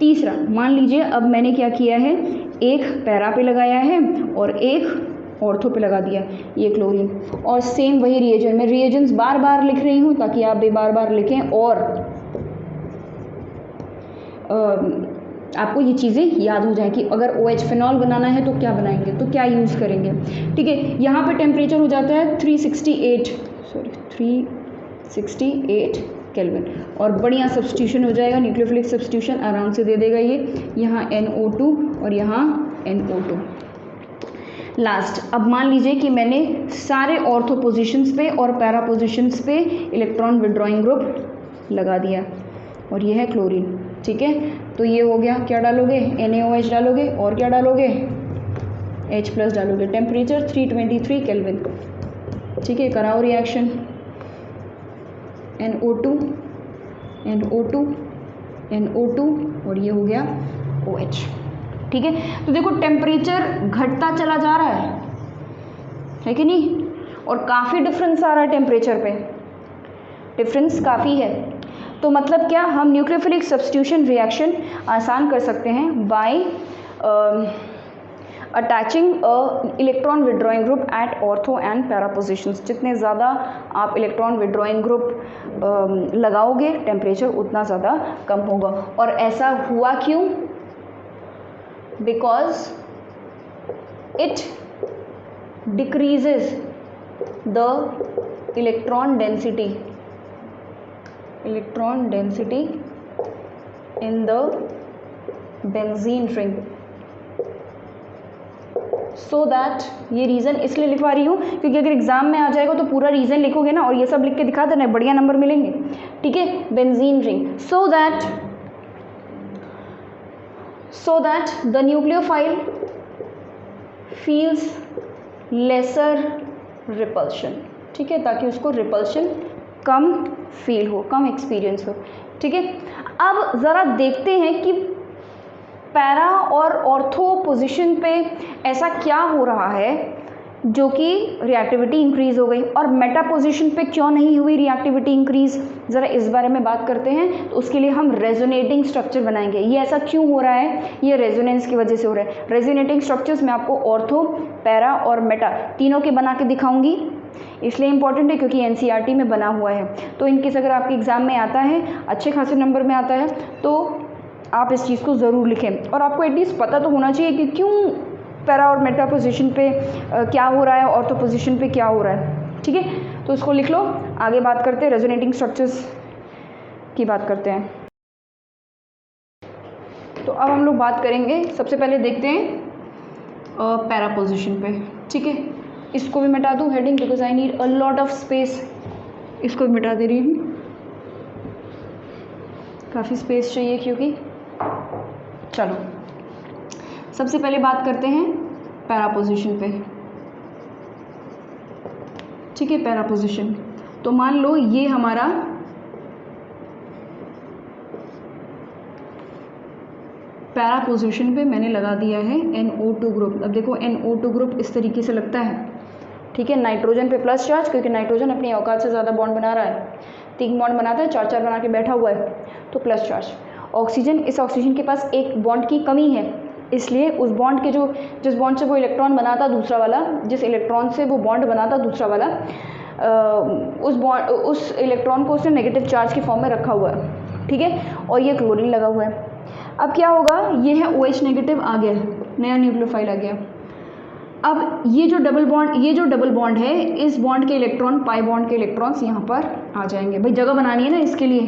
तीसरा, मान लीजिए अब मैंने क्या किया है, एक पैरा पे लगाया है और एक ऑर्थो पे लगा दिया ये क्लोरीन, और सेम वही रिएजेंट, मैं रिएजेंट्स बार बार लिख रही हूँ ताकि आप भी बार बार लिखें और आपको ये चीज़ें याद हो जाए कि अगर OH फिनॉल बनाना है तो क्या बनाएंगे, तो क्या यूज़ करेंगे, ठीक है। यहाँ पे टेम्परेचर हो जाता है 368 केल्विन और बढ़िया सब्स्टिट्यूशन हो जाएगा, न्यूक्लियोफिलिक सब्स्टिट्यूशन आराम से दे देगा ये, यहाँ NO2 और यहाँ NO2। लास्ट, अब मान लीजिए कि मैंने सारे ऑर्थो पोजीशंस पे और पैरा पोजीशंस पे इलेक्ट्रॉन विड्रॉइंग ग्रुप लगा दिया और ये है क्लोरीन, ठीक है। तो ये हो गया, क्या डालोगे, NaOH डालोगे और क्या डालोगे, H+ डालोगे, टेम्परेचर 323 केल्विन, ठीक है। कराओ रिएक्शन, NO2 और ये हो गया OH, ठीक है। तो देखो टेम्परेचर घटता चला जा रहा है कि नहीं, और काफ़ी डिफरेंस आ रहा है टेम्परेचर पे, डिफरेंस काफ़ी है। तो मतलब क्या, हम न्यूक्लियोफिलिक सब्स्टिट्यूशन रिएक्शन आसान कर सकते हैं by attaching electron withdrawing group at ortho and para positions. जितने ज़्यादा आप इलेक्ट्रॉन विड्रॉइंग ग्रुप लगाओगे टेम्परेचर उतना ज़्यादा कम होगा। और ऐसा हुआ क्यों, because it decreases the electron density in the benzene ring. So that, ये रीज़न इसलिए लिखवा रही हूँ क्योंकि अगर एग्जाम में आ जाएगा तो पूरा रीज़न लिखोगे ना और ये सब लिख के दिखा देना, बढ़िया नंबर मिलेंगे। ठीक है, benzene ring. So that the nucleophile feels lesser repulsion. ठीक है, ताकि उसको रिपल्शन कम फील हो, कम एक्सपीरियंस हो। ठीक है, अब ज़रा देखते हैं कि पैरा और ऑर्थो पोजीशन पे ऐसा क्या हो रहा है जो कि रिएक्टिविटी इंक्रीज़ हो गई, और मेटा पोजीशन पे क्यों नहीं हुई रिएक्टिविटी इंक्रीज़। ज़रा इस बारे में बात करते हैं। तो उसके लिए हम रेजोनेटिंग स्ट्रक्चर बनाएंगे। ये ऐसा क्यों हो रहा है, ये रेजोनेंस की वजह से हो रहा है। रेजोनेटिंग स्ट्रक्चर्स मैं आपको ऑर्थो, पैरा और मेटा तीनों के बना के दिखाऊंगी, इसलिए इंपॉर्टेंट है क्योंकि एनसीईआरटी में बना हुआ है। तो इनकेस अगर आपके एग्ज़ाम में आता है, अच्छे खासे नंबर में आता है, तो आप इस चीज़ को ज़रूर लिखें। और आपको एटलीस्ट पता तो होना चाहिए कि क्यों पैरा और मेटा पोजीशन पे क्या हो रहा है, ऑर्थो पोजीशन पे क्या हो रहा है। ठीक है, तो इसको लिख लो। आगे बात करते हैं, रेजोनेटिंग स्ट्रक्चर्स की बात करते हैं। तो अब हम लोग बात करेंगे, सबसे पहले देखते हैं पैरा पोजीशन पे। ठीक है, इसको भी मिटा दूँ heading, because I need a lot of space. इसको भी मिटा दे रही हूँ, काफ़ी स्पेस चाहिए क्योंकि। चलो सबसे पहले बात करते हैं पैरा पोजीशन पे। ठीक है, पैरा पोजीशन। तो मान लो ये हमारा पैरा पोजीशन पे मैंने लगा दिया है NO2 ग्रुप। अब देखो NO2 ग्रुप इस तरीके से लगता है। ठीक है, नाइट्रोजन पे प्लस चार्ज, क्योंकि नाइट्रोजन अपनी औकात से ज़्यादा बॉन्ड बना रहा है, 3 बॉन्ड बनाता है, 4 बना के बैठा हुआ है, तो प्लस चार्ज। ऑक्सीजन, इस ऑक्सीजन के पास एक बॉन्ड की कमी है, इसलिए उस बॉन्ड के जिस बॉन्ड से वो इलेक्ट्रॉन बनाता दूसरा वाला, जिस इलेक्ट्रॉन से वो बॉन्ड बनाता दूसरा वाला, उस इलेक्ट्रॉन को उसने नेगेटिव चार्ज की फॉर्म में रखा हुआ है। ठीक है, और ये क्लोरीन लगा हुआ है। अब क्या होगा, ये है OH नेगेटिव आ गया, नया न्यूक्लियोफाइल आ गया। अब ये जो डबल बॉन्ड है, इस बॉन्ड के इलेक्ट्रॉन, पाई बॉन्ड के इलेक्ट्रॉन्स यहाँ पर आ जाएंगे। भाई जगह बनानी है ना इसके लिए,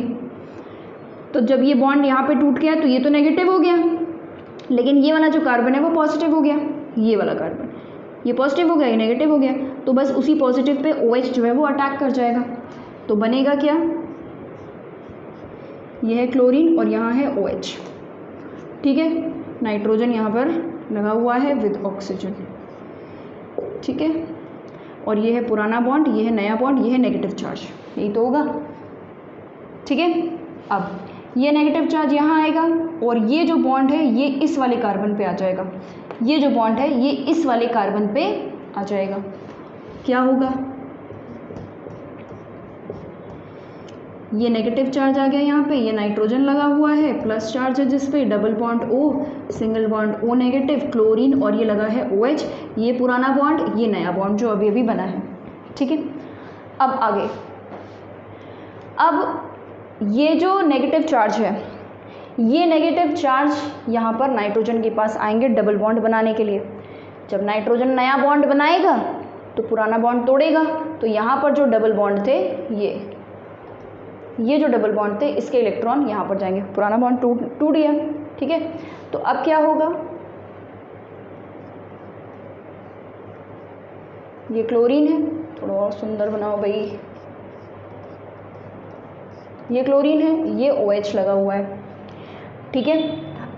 तो जब ये बॉन्ड यहाँ पे टूट गया तो ये तो नेगेटिव हो गया, लेकिन ये वाला जो कार्बन है वो पॉजिटिव हो गया। ये वाला कार्बन, ये पॉजिटिव हो गया, ये नेगेटिव हो गया, तो बस उसी पॉजिटिव पे OH जो है वो अटैक कर जाएगा। तो बनेगा क्या, ये है क्लोरीन और यहाँ है OH। ठीक है, नाइट्रोजन यहाँ पर लगा हुआ है विद ऑक्सीजन। ठीक है, और ये है पुराना बॉन्ड, ये है नया बॉन्ड, ये है नेगेटिव चार्ज, यही तो होगा। ठीक है, अब ये नेगेटिव चार्ज यहाँ आएगा और ये जो बॉन्ड है ये इस वाले कार्बन पे आ जाएगा। ये जो बॉन्ड है ये इस वाले कार्बन पे आ जाएगा। क्या होगा, ये नेगेटिव चार्ज आ गया यहाँ पे, ये नाइट्रोजन लगा हुआ है, प्लस चार्ज है जिस पे double bond O, single bond O negative, chlorine, और ये लगा है OH, ये पुराना बॉन्ड, ये नया बॉन्ड जो अभी अभी बना है। ठीक है, अब आगे, अब ये जो नेगेटिव चार्ज है, ये नेगेटिव चार्ज यहाँ पर नाइट्रोजन के पास आएंगे डबल बॉन्ड बनाने के लिए। जब नाइट्रोजन नया बॉन्ड बनाएगा तो पुराना बॉन्ड तोड़ेगा, तो यहाँ पर जो डबल बॉन्ड थे, ये जो डबल बॉन्ड थे, इसके इलेक्ट्रॉन यहाँ पर जाएंगे, पुराना बॉन्ड टूट गया। ठीक है, तो अब क्या होगा, ये क्लोरीन है, थोड़ा और सुंदर बनाओ भाई, ये क्लोरीन है, ये OH लगा हुआ है। ठीक है,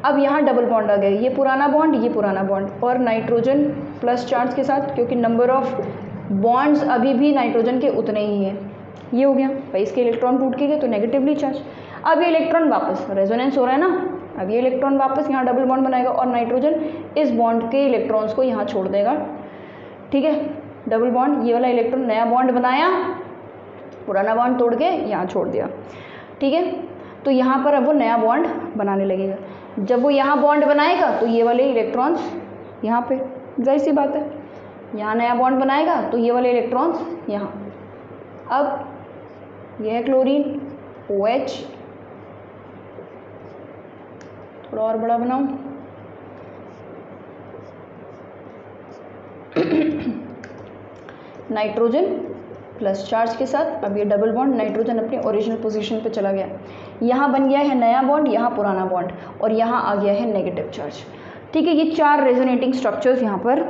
अब यहाँ डबल बॉन्ड आ गए, ये पुराना बॉन्ड, ये पुराना बॉन्ड, और नाइट्रोजन प्लस चार्ज के साथ, क्योंकि नंबर ऑफ बॉन्ड्स अभी भी नाइट्रोजन के उतने ही हैं। ये हो गया भाई, इसके इलेक्ट्रॉन टूट के गए तो नेगेटिवली चार्ज। अब ये इलेक्ट्रॉन वापस, रेजोनेंस हो रहा है ना, अब ये इलेक्ट्रॉन वापस यहाँ डबल बॉन्ड बनाएगा और नाइट्रोजन इस बॉन्ड के इलेक्ट्रॉन्स को यहाँ छोड़ देगा। ठीक है, डबल बॉन्ड, ये वाला इलेक्ट्रॉन नया बॉन्ड बनाया, पुराना बॉन्ड तोड़ के यहाँ छोड़ दिया। ठीक है, तो यहाँ पर अब वो नया बॉन्ड बनाने लगेगा। जब वो यहाँ बॉन्ड बनाएगा तो ये वाले इलेक्ट्रॉन्स यहाँ पे, जाहिर सी बात है, यहाँ नया बॉन्ड बनाएगा तो ये वाले इलेक्ट्रॉन्स यहाँ। अब यह है क्लोरीन, OH, थोड़ा और बड़ा बनाऊं, नाइट्रोजन प्लस चार्ज के साथ। अब ये डबल बॉन्ड, नाइट्रोजन अपने ओरिजिनल पोजीशन पे चला गया। यहाँ बन गया है नया बॉन्ड, यहाँ पुराना बॉन्ड, और यहाँ आ गया है नेगेटिव चार्ज। ठीक है, ये 4 रेजोनेटिंग स्ट्रक्चर्स यहाँ पर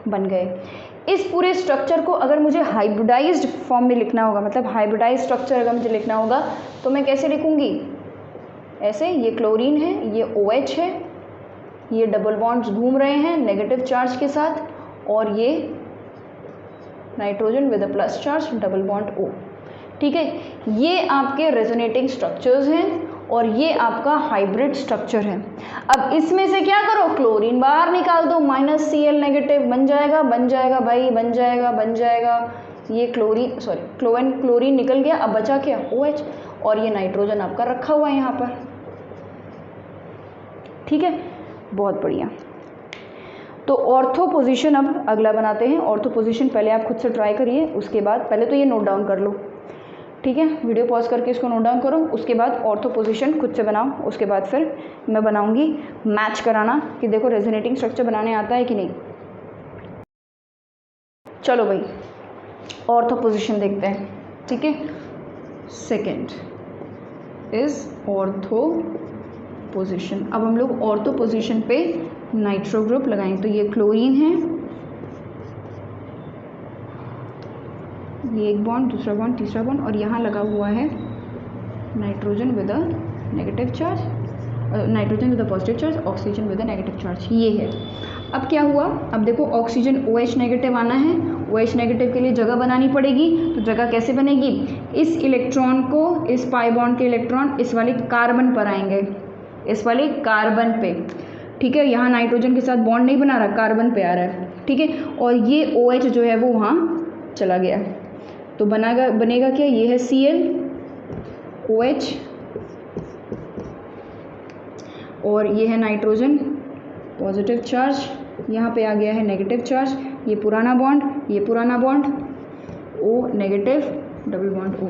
बन गए। इस पूरे स्ट्रक्चर को अगर मुझे हाइब्रिडाइज्ड फॉर्म में लिखना होगा, मतलब हाइब्रिडाइज स्ट्रक्चर अगर मुझे लिखना होगा, तो मैं कैसे लिखूँगी? ऐसे, ये क्लोरीन है, ये OH है, ये डबल बॉन्ड्स घूम रहे हैं नेगेटिव चार्ज के साथ, और ये nitrogen with a plus charge, double bond O। ठीक है, ये आपके रेजोनेटिंग स्ट्रक्चर्स हैं और ये आपका हाइब्रिड स्ट्रक्चर है। अब इसमें से क्या करो, क्लोरीन बाहर निकाल दो, -Cl नेगेटिव बन जाएगा, बन जाएगा भाई, बन जाएगा, बन जाएगा। ये क्लोरीन निकल गया, अब बचा क्या? OH, और ये नाइट्रोजन आपका रखा हुआ है यहाँ पर। ठीक है, बहुत बढ़िया। तो ऑर्थो पोजीशन अब अगला बनाते हैं। ऑर्थो पोजीशन पहले आप खुद से ट्राई करिए, उसके बाद पहले तो ये नोट डाउन कर लो। ठीक है, वीडियो पॉज करके इसको नोट डाउन करो, उसके बाद ऑर्थो पोजीशन खुद से बनाओ, उसके बाद फिर मैं बनाऊंगी मैच कराना कि देखो रेजोनेटिंग स्ट्रक्चर बनाने आता है कि नहीं। चलो भाई, ऑर्थो पोजीशन देखते हैं। ठीक है, सेकेंड इज ऑर्थो पोजीशन। अब हम लोग ऑर्थो पोजीशन पे नाइट्रो ग्रुप लगाएंगे। तो ये क्लोरीन है, ये एक बॉन्ड, दूसरा बॉन्ड, तीसरा बॉन्ड, और यहाँ लगा हुआ है nitrogen with a negative charge, nitrogen with a positive charge, oxygen with a negative charge. ये है। अब क्या हुआ, अब देखो ऑक्सीजन OH नेगेटिव आना है, OH नेगेटिव के लिए जगह बनानी पड़ेगी। तो जगह कैसे बनेगी? इस इलेक्ट्रॉन को, इस पाई बॉन्ड के इलेक्ट्रॉन इस वाले कार्बन पर आएंगे, इस वाले कार्बन पे। ठीक है, यहाँ नाइट्रोजन के साथ बॉन्ड नहीं बना रहा, कार्बन पे आ रहा है। ठीक है, और ये OH जो है वो वहाँ चला गया, तो बनेगा क्या? ये है Cl OH, और ये है नाइट्रोजन पॉजिटिव चार्ज, यहाँ पे आ गया है नेगेटिव चार्ज, ये पुराना बॉन्ड, ये पुराना bond, O negative, double bond O।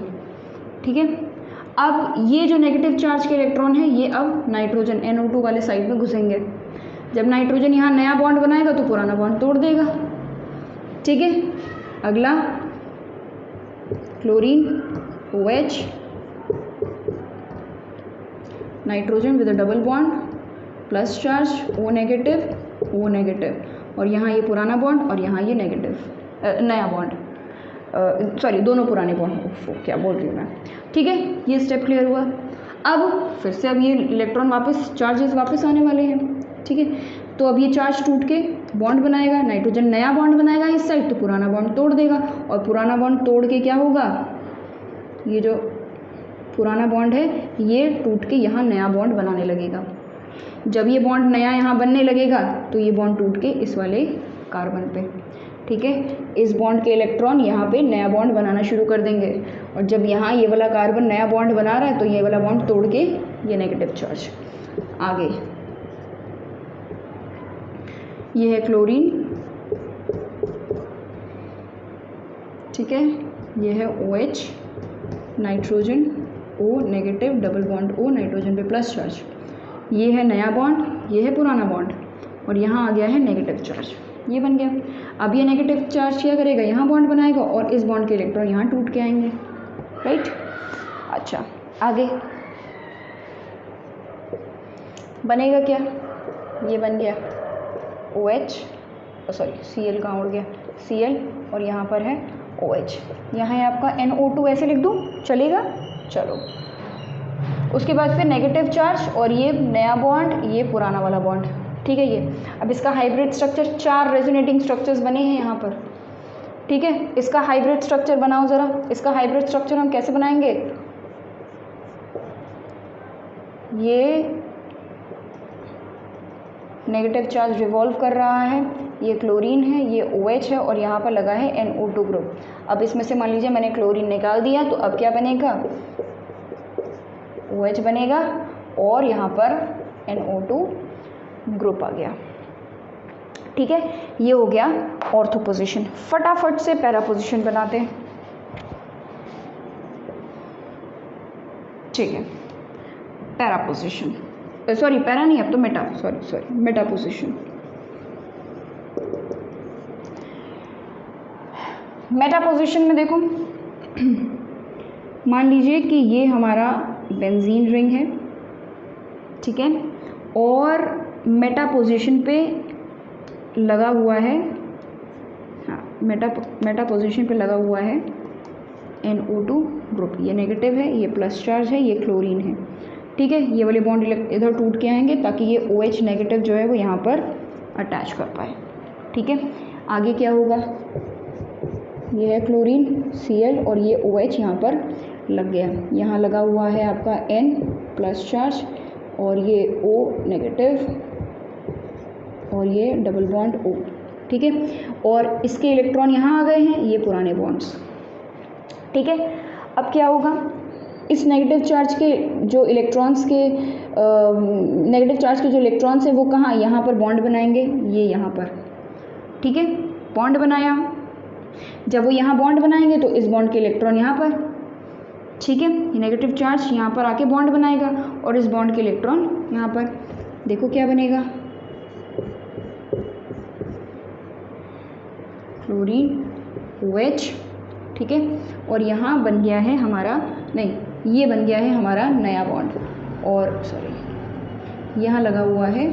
ठीक है, अब ये जो नेगेटिव चार्ज के इलेक्ट्रॉन है ये अब नाइट्रोजन NO2 वाले साइड में घुसेंगे। जब नाइट्रोजन यहाँ नया बॉन्ड बनाएगा तो पुराना बॉन्ड तोड़ देगा। ठीक है, अगला chlorine OH, nitrogen with a double bond, plus charge, O negative, और यहाँ ये पुराना बॉन्ड और यहाँ ये नेगेटिव नया बॉन्ड, सॉरी दोनों पुराने बॉन्ड, क्या बोल रही हूँ मैं। ठीक है, ये स्टेप क्लियर हुआ। अब फिर से अब ये इलेक्ट्रॉन वापस, चार्जेस वापस आने वाले हैं। ठीक है, तो अब ये चार्ज टूट के बॉन्ड बनाएगा, नाइट्रोजन नया बॉन्ड बनाएगा इस साइड, तो पुराना बॉन्ड तोड़ देगा, और पुराना बॉन्ड तोड़ के क्या होगा, ये जो पुराना बॉन्ड है ये टूट के यहाँ नया बॉन्ड बनाने लगेगा। जब ये बॉन्ड नया यहाँ बनने लगेगा तो ये बॉन्ड टूट के इस वाले कार्बन पे, ठीक है, इस बॉन्ड के इलेक्ट्रॉन यहाँ पे नया बॉन्ड बनाना शुरू कर देंगे, और जब यहाँ ये वाला कार्बन नया बॉन्ड बना रहा है तो ये वाला बॉन्ड तोड़ के ये नेगेटिव चार्ज आगे। ये है क्लोरीन, ठीक है, ये है OH, nitrogen O negative, double bond O, nitrogen पे प्लस चार्ज, ये है नया बॉन्ड, ये है पुराना बॉन्ड, और यहाँ आ गया है नेगेटिव चार्ज, ये बन गया। अब ये नेगेटिव चार्ज क्या करेगा, यहाँ बॉन्ड बनाएगा और इस बॉन्ड के इलेक्ट्रॉन यहाँ टूट के आएंगे, राइट। अच्छा, आगे बनेगा क्या, ये बन गया OH, सॉरी Cl कहाँ उड़ गया, Cl, और यहाँ पर है OH, यहाँ है आपका NO2, ऐसे लिख दूँ चलेगा, चलो। उसके बाद फिर नेगेटिव चार्ज और ये नया बॉन्ड, ये पुराना वाला बॉन्ड, ठीक है। ये अब इसका हाइब्रिड स्ट्रक्चर, 4 रेजोनेटिंग स्ट्रक्चर्स बने हैं यहाँ पर, ठीक है। इसका हाइब्रिड स्ट्रक्चर बनाओ ज़रा। इसका हाइब्रिड स्ट्रक्चर हम कैसे बनाएंगे, ये नेगेटिव चार्ज रिवॉल्व कर रहा है, ये क्लोरीन है, ये OH है, और यहाँ पर लगा है NO2 ग्रुप। अब इसमें से मान लीजिए मैंने क्लोरीन निकाल दिया, तो अब क्या बनेगा, OH बनेगा, और यहाँ पर NO2 ग्रुप आ गया, ठीक है। ये हो गया ऑर्थो पोजीशन। फटाफट से पैरा पोजीशन बनाते हैं, ठीक है। पैरा पोजीशन, सॉरी पैरा नहीं, अब तो Meta, sorry Meta position. Meta position में देखो मान लीजिए कि ये हमारा बेंजीन रिंग है, ठीक है, और मेटा पोजीशन पे लगा हुआ है, हाँ मेटा पोजीशन पे लगा हुआ है NO2 ग्रुप। ये नेगेटिव है, ये प्लस चार्ज है, ये क्लोरीन है, ठीक है। ये वाले बॉन्ड इधर टूट के आएंगे ताकि ये OH नेगेटिव जो है वो यहाँ पर अटैच कर पाए, ठीक है। आगे क्या होगा, ये है क्लोरीन Cl और ये OH यहाँ पर लग गया, यहाँ लगा हुआ है आपका N प्लस चार्ज और ये O नेगेटिव और ये डबल बॉन्ड O, ठीक है। और इसके इलेक्ट्रॉन यहाँ आ गए हैं, ये पुराने बॉन्ड्स, ठीक है। अब क्या होगा, इस नेगेटिव चार्ज के जो इलेक्ट्रॉन्स के नेगेटिव चार्ज के जो इलेक्ट्रॉन्स हैं वो कहाँ, यहाँ पर बॉन्ड बनाएंगे, ये यहाँ पर, ठीक है। बॉन्ड बनाया, जब वो यहाँ बॉन्ड बनाएंगे तो इस बॉन्ड के इलेक्ट्रॉन यहाँ पर, ठीक है, ये नेगेटिव चार्ज यहाँ पर आके बॉन्ड बनाएगा और इस बॉन्ड के इलेक्ट्रॉन यहाँ पर। देखो क्या बनेगा, क्लोरीन OH, ठीक है। और यहाँ बन गया है हमारा, नहीं ये बन गया है हमारा नया बॉन्ड, और सॉरी यहाँ लगा हुआ है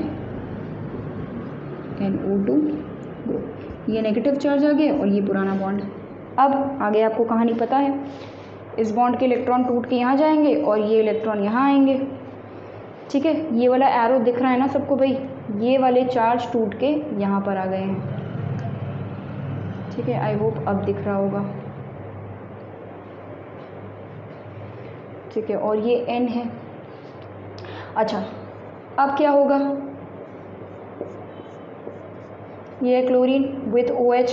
NO2 ग्रुप, ये नेगेटिव चार्ज आ गया और ये पुराना बॉन्ड। अब आगे आपको कहानी पता है, इस बॉन्ड के इलेक्ट्रॉन टूट के यहाँ जाएंगे और ये इलेक्ट्रॉन यहाँ आएंगे, ठीक है। ये वाला एरो दिख रहा है ना सबको भाई, ये वाले चार्ज टूट के यहाँ पर आ गए हैं, ठीक है। आई होप अब दिख रहा होगा, ठीक है। और ये N है। अच्छा अब क्या होगा, ये है क्लोरीन विथ OH,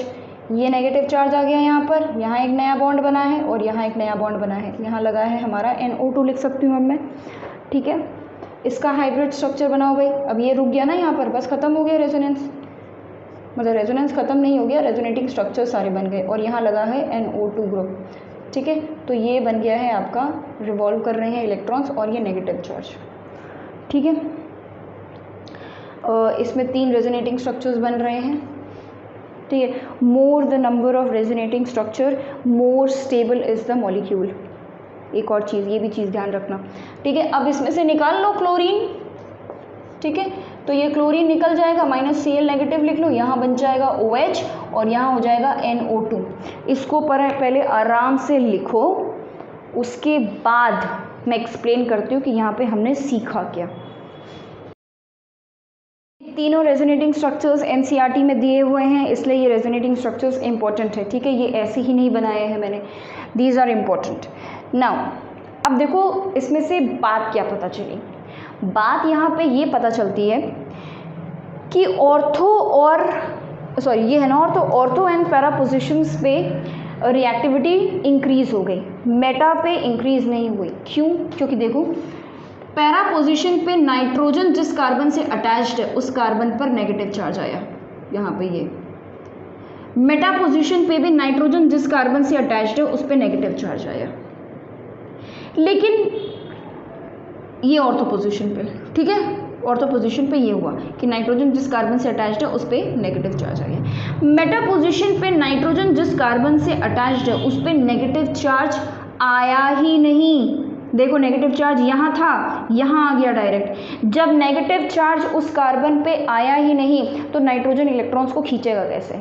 ये नेगेटिव चार्ज आ गया यहाँ पर, यहाँ एक नया बॉन्ड बना है और यहाँ एक नया बॉन्ड बना है, यहाँ लगा है हमारा NO2 लिख सकती हूँ अब मैं, ठीक है। इसका हाइब्रिड स्ट्रक्चर बनाओ भाई। अब ये रुक गया ना यहाँ पर, बस ख़त्म हो गया रेजोनेंस, मतलब रेजोनेंस ख़त्म नहीं हो गया, रेजोनेटिंग स्ट्रक्चर सारे बन गए और यहाँ लगा है NO2 ग्रुप, ठीक है। तो ये बन गया है आपका, रिवॉल्व कर रहे हैं इलेक्ट्रॉन्स और ये नेगेटिव चार्ज, ठीक है। इसमें 3 रेजोनेटिंग स्ट्रक्चर्स बन रहे हैं, ठीक है। More the number of resonating structure more stable is the molecule. एक और चीज़, ये भी चीज़ ध्यान रखना, ठीक है। अब इसमें से निकाल लो क्लोरीन, ठीक है। तो ये क्लोरीन निकल जाएगा, -Cl नेगेटिव लिख लो, यहाँ बन जाएगा OH और यहाँ हो जाएगा NO2। इसको पहले आराम से लिखो, उसके बाद मैं एक्सप्लेन करती हूँ कि यहाँ पे हमने सीखा क्या। तीनों रेजोनेटिंग स्ट्रक्चर्स NCERT में दिए हुए हैं, इसलिए ये रेजोनेटिंग स्ट्रक्चर्स इंपॉर्टेंट है, ठीक है। ये ऐसे ही नहीं बनाए हैं मैंने, दीज आर इम्पोर्टेंट। नाउ अब देखो इसमें से बात क्या पता चली, बात यहाँ पे ये पता चलती है कि ऑर्थो और सॉरी ये है ना ऑर्थो एंड पैरा पोजिशंस पे रिएक्टिविटी इंक्रीज़ हो गई, मेटा पे इंक्रीज़ नहीं हुई। क्यों? क्योंकि देखो पैरा पोजीशन पे नाइट्रोजन जिस कार्बन से अटैच्ड है उस कार्बन पर नेगेटिव चार्ज आया, यहाँ पे ये मेटा पोजीशन पे भी नाइट्रोजन जिस कार्बन से अटैच्ड है उस पर नेगेटिव चार्ज आया, लेकिन ये ऑर्थो पोजीशन पे, ठीक है, ऑर्थो पोजीशन पे ये हुआ कि नाइट्रोजन जिस कार्बन से अटैच्ड है उस पर नेगेटिव चार्ज आ गया। मेटा पोजीशन पे नाइट्रोजन जिस कार्बन से अटैच्ड है उस पर नेगेटिव चार्ज आया ही नहीं। देखो नेगेटिव चार्ज यहाँ था, यहाँ आ गया डायरेक्ट। जब नेगेटिव चार्ज उस कार्बन पे आया ही नहीं तो नाइट्रोजन इलेक्ट्रॉन्स को खींचेगा कैसे?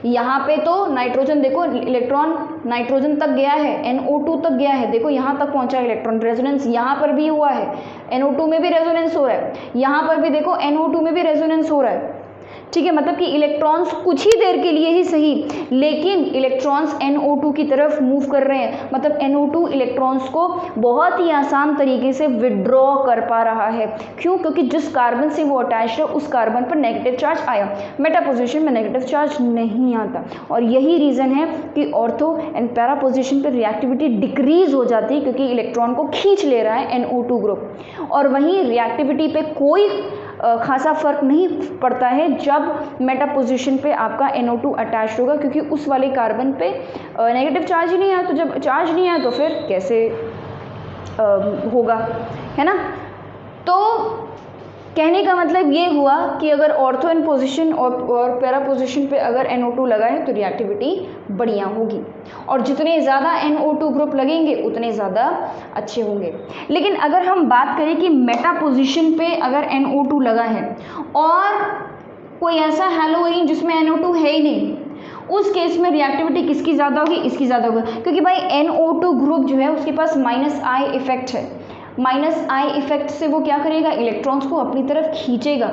यहाँ पे तो नाइट्रोजन देखो इलेक्ट्रॉन नाइट्रोजन तक गया है, NO2 तक गया है, देखो यहाँ तक पहुँचा इलेक्ट्रॉन, रेजोनेंस यहाँ पर भी हुआ है, NO2 में भी रेजोनेंस हो रहा है, यहाँ पर भी देखो NO2 में भी रेजोनेंस हो रहा है, ठीक है। मतलब कि इलेक्ट्रॉन्स कुछ ही देर के लिए ही सही, लेकिन इलेक्ट्रॉन्स NO2 की तरफ मूव कर रहे हैं, मतलब NO2 इलेक्ट्रॉन्स को बहुत ही आसान तरीके से विड्रॉ कर पा रहा है। क्यों? क्योंकि जिस कार्बन से वो अटैच है उस कार्बन पर नेगेटिव चार्ज आया, मेटा पोजीशन में नेगेटिव चार्ज नहीं आता। और यही रीज़न है कि ऑर्थो एंड पैरा पोजीशन पर रिएक्टिविटी डिक्रीज हो जाती है, क्योंकि इलेक्ट्रॉन को खींच ले रहा है NO2 ग्रुप। और वहीं रिएक्टिविटी पे कोई खासा फर्क नहीं पड़ता है जब मेटा पोजीशन पे आपका NO2 अटैच होगा, क्योंकि उस वाले कार्बन पे नेगेटिव चार्ज ही नहीं आया। तो जब चार्ज नहीं आया तो फिर कैसे होगा, है ना? तो कहने का मतलब ये हुआ कि अगर ऑर्थो इन पोजिशन और पैरा पोजिशन पे अगर NO2 लगा है तो रिएक्टिविटी बढ़िया होगी, और जितने ज़्यादा NO2 ग्रुप लगेंगे उतने ज़्यादा अच्छे होंगे। लेकिन अगर हम बात करें कि मेटा पोजिशन पे अगर NO2 लगा है और कोई ऐसा हैलोजन जिसमें NO2 है ही नहीं, उस केस में रिएक्टिविटी किसकी ज़्यादा होगी? इसकी ज़्यादा होगी, क्योंकि भाई NO2 ग्रुप जो है उसके पास -I इफेक्ट है। -I इफेक्ट से वो क्या करेगा? इलेक्ट्रॉन्स को अपनी तरफ खींचेगा,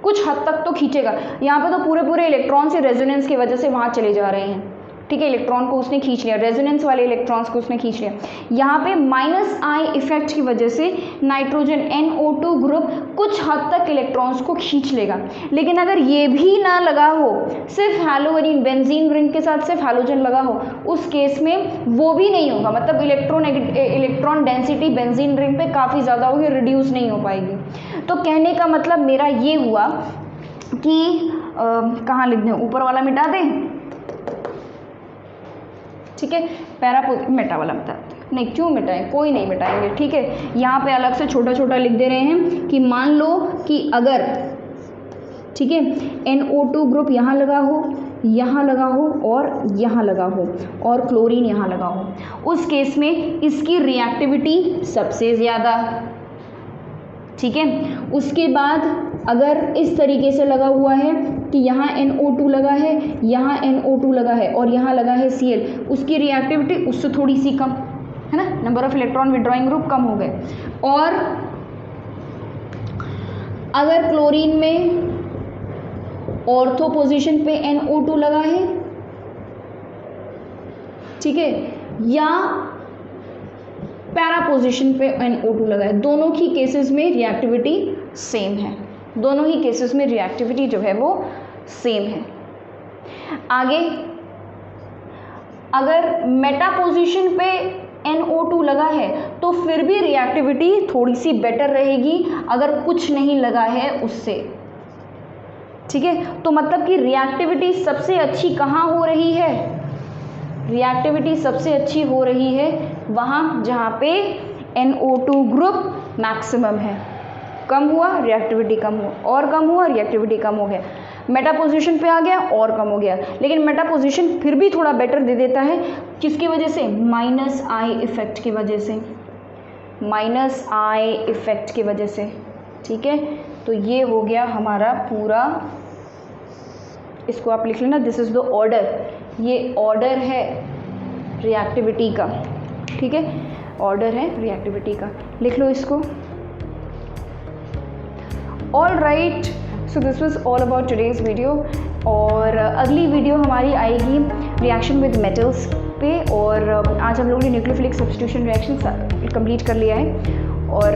कुछ हद तक तो खींचेगा। यहाँ पे तो पूरे इलेक्ट्रॉन से रेजोनेंस की वजह से वहाँ चले जा रहे हैं, ठीक है, इलेक्ट्रॉन को उसने खींच लिया, रेजोनेंस वाले इलेक्ट्रॉन्स को उसने खींच लिया। यहाँ पे -I इफेक्ट की वजह से नाइट्रोजन NO2 ग्रुप कुछ हद तक इलेक्ट्रॉन्स को खींच लेगा। लेकिन अगर ये भी ना लगा हो, सिर्फ हैलोजन बेंजीन रिंग के साथ सिर्फ हैलोजन लगा हो, उस केस में वो भी नहीं होगा, मतलब इलेक्ट्रॉन डेंसिटी बेंजीन रिंग पे काफ़ी ज़्यादा होगी, रिड्यूस नहीं हो पाएगी। तो कहने का मतलब मेरा ये हुआ कि कहाँ लिख दें, ऊपर वाला मिटा दें, ठीक है, मेटा वाला मिटा नहीं, क्यों मिटाएं, कोई नहीं मिटाएंगे, ठीक है। यहाँ पे अलग से छोटा छोटा लिख दे रहे हैं कि मान लो कि अगर, ठीक है, NO2 ग्रुप यहाँ लगा हो, यहाँ लगा हो और यहाँ लगा हो, और क्लोरीन यहाँ लगा हो, उस केस में इसकी रिएक्टिविटी सबसे ज़्यादा, ठीक है। उसके बाद अगर इस तरीके से लगा हुआ है कि यहाँ NO2 लगा है, यहाँ NO2 लगा है और यहाँ लगा है Cl, उसकी रिएक्टिविटी उससे थोड़ी सी कम है ना, number of electron withdrawing group कम हो गए। और अगर क्लोरीन में ऑर्थो पोजीशन पे NO2 लगा है, ठीक है, या पैरा पोजीशन पे NO2 लगा है, दोनों ही केसेस में रिएक्टिविटी सेम है, दोनों ही केसेस में रिएक्टिविटी जो है वो सेम है। आगे अगर मेटा पोजीशन पे NO2 लगा है तो फिर भी रिएक्टिविटी थोड़ी सी बेटर रहेगी अगर कुछ नहीं लगा है उससे, ठीक है। तो मतलब कि रिएक्टिविटी सबसे अच्छी कहाँ हो रही है? रिएक्टिविटी सबसे अच्छी हो रही है वहाँ जहाँ पे NO2 ग्रुप मैक्सिमम है। कम हुआ रिएक्टिविटी कम हुआ, और कम हुआ रिएक्टिविटी कम हो गया, मेटा पोजीशन पे आ गया और कम हो गया। लेकिन मेटा पोजीशन फिर भी थोड़ा बेटर दे देता है, किसकी वजह से? -I इफेक्ट की वजह से, -I इफेक्ट की वजह से, ठीक है। तो ये हो गया हमारा पूरा, इसको आप लिख लेना, दिस इज़ द ऑर्डर, ये ऑर्डर है रिएक्टिविटी का, ठीक है, ऑर्डर है रिएक्टिविटी का, लिख लो इसको। All right, so this was all about today's video, और अगली वीडियो हमारी आएगी रिएक्शन विद मेटल्स पे, और आज हम लोगों ने न्यूक्लियोफिलिक सब्स्टिट्यूशन रिएक्शन कंप्लीट कर लिया है। और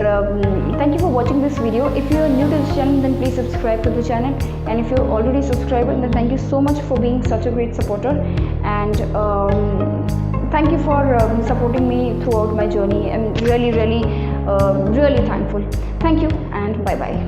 thank you for watching this video. If you are new to this channel, then please subscribe to the channel, and if you are already subscriber, then thank you so much for being such a great supporter, and thank you for supporting me throughout my journey. I'm really thankful. Thank you and bye bye.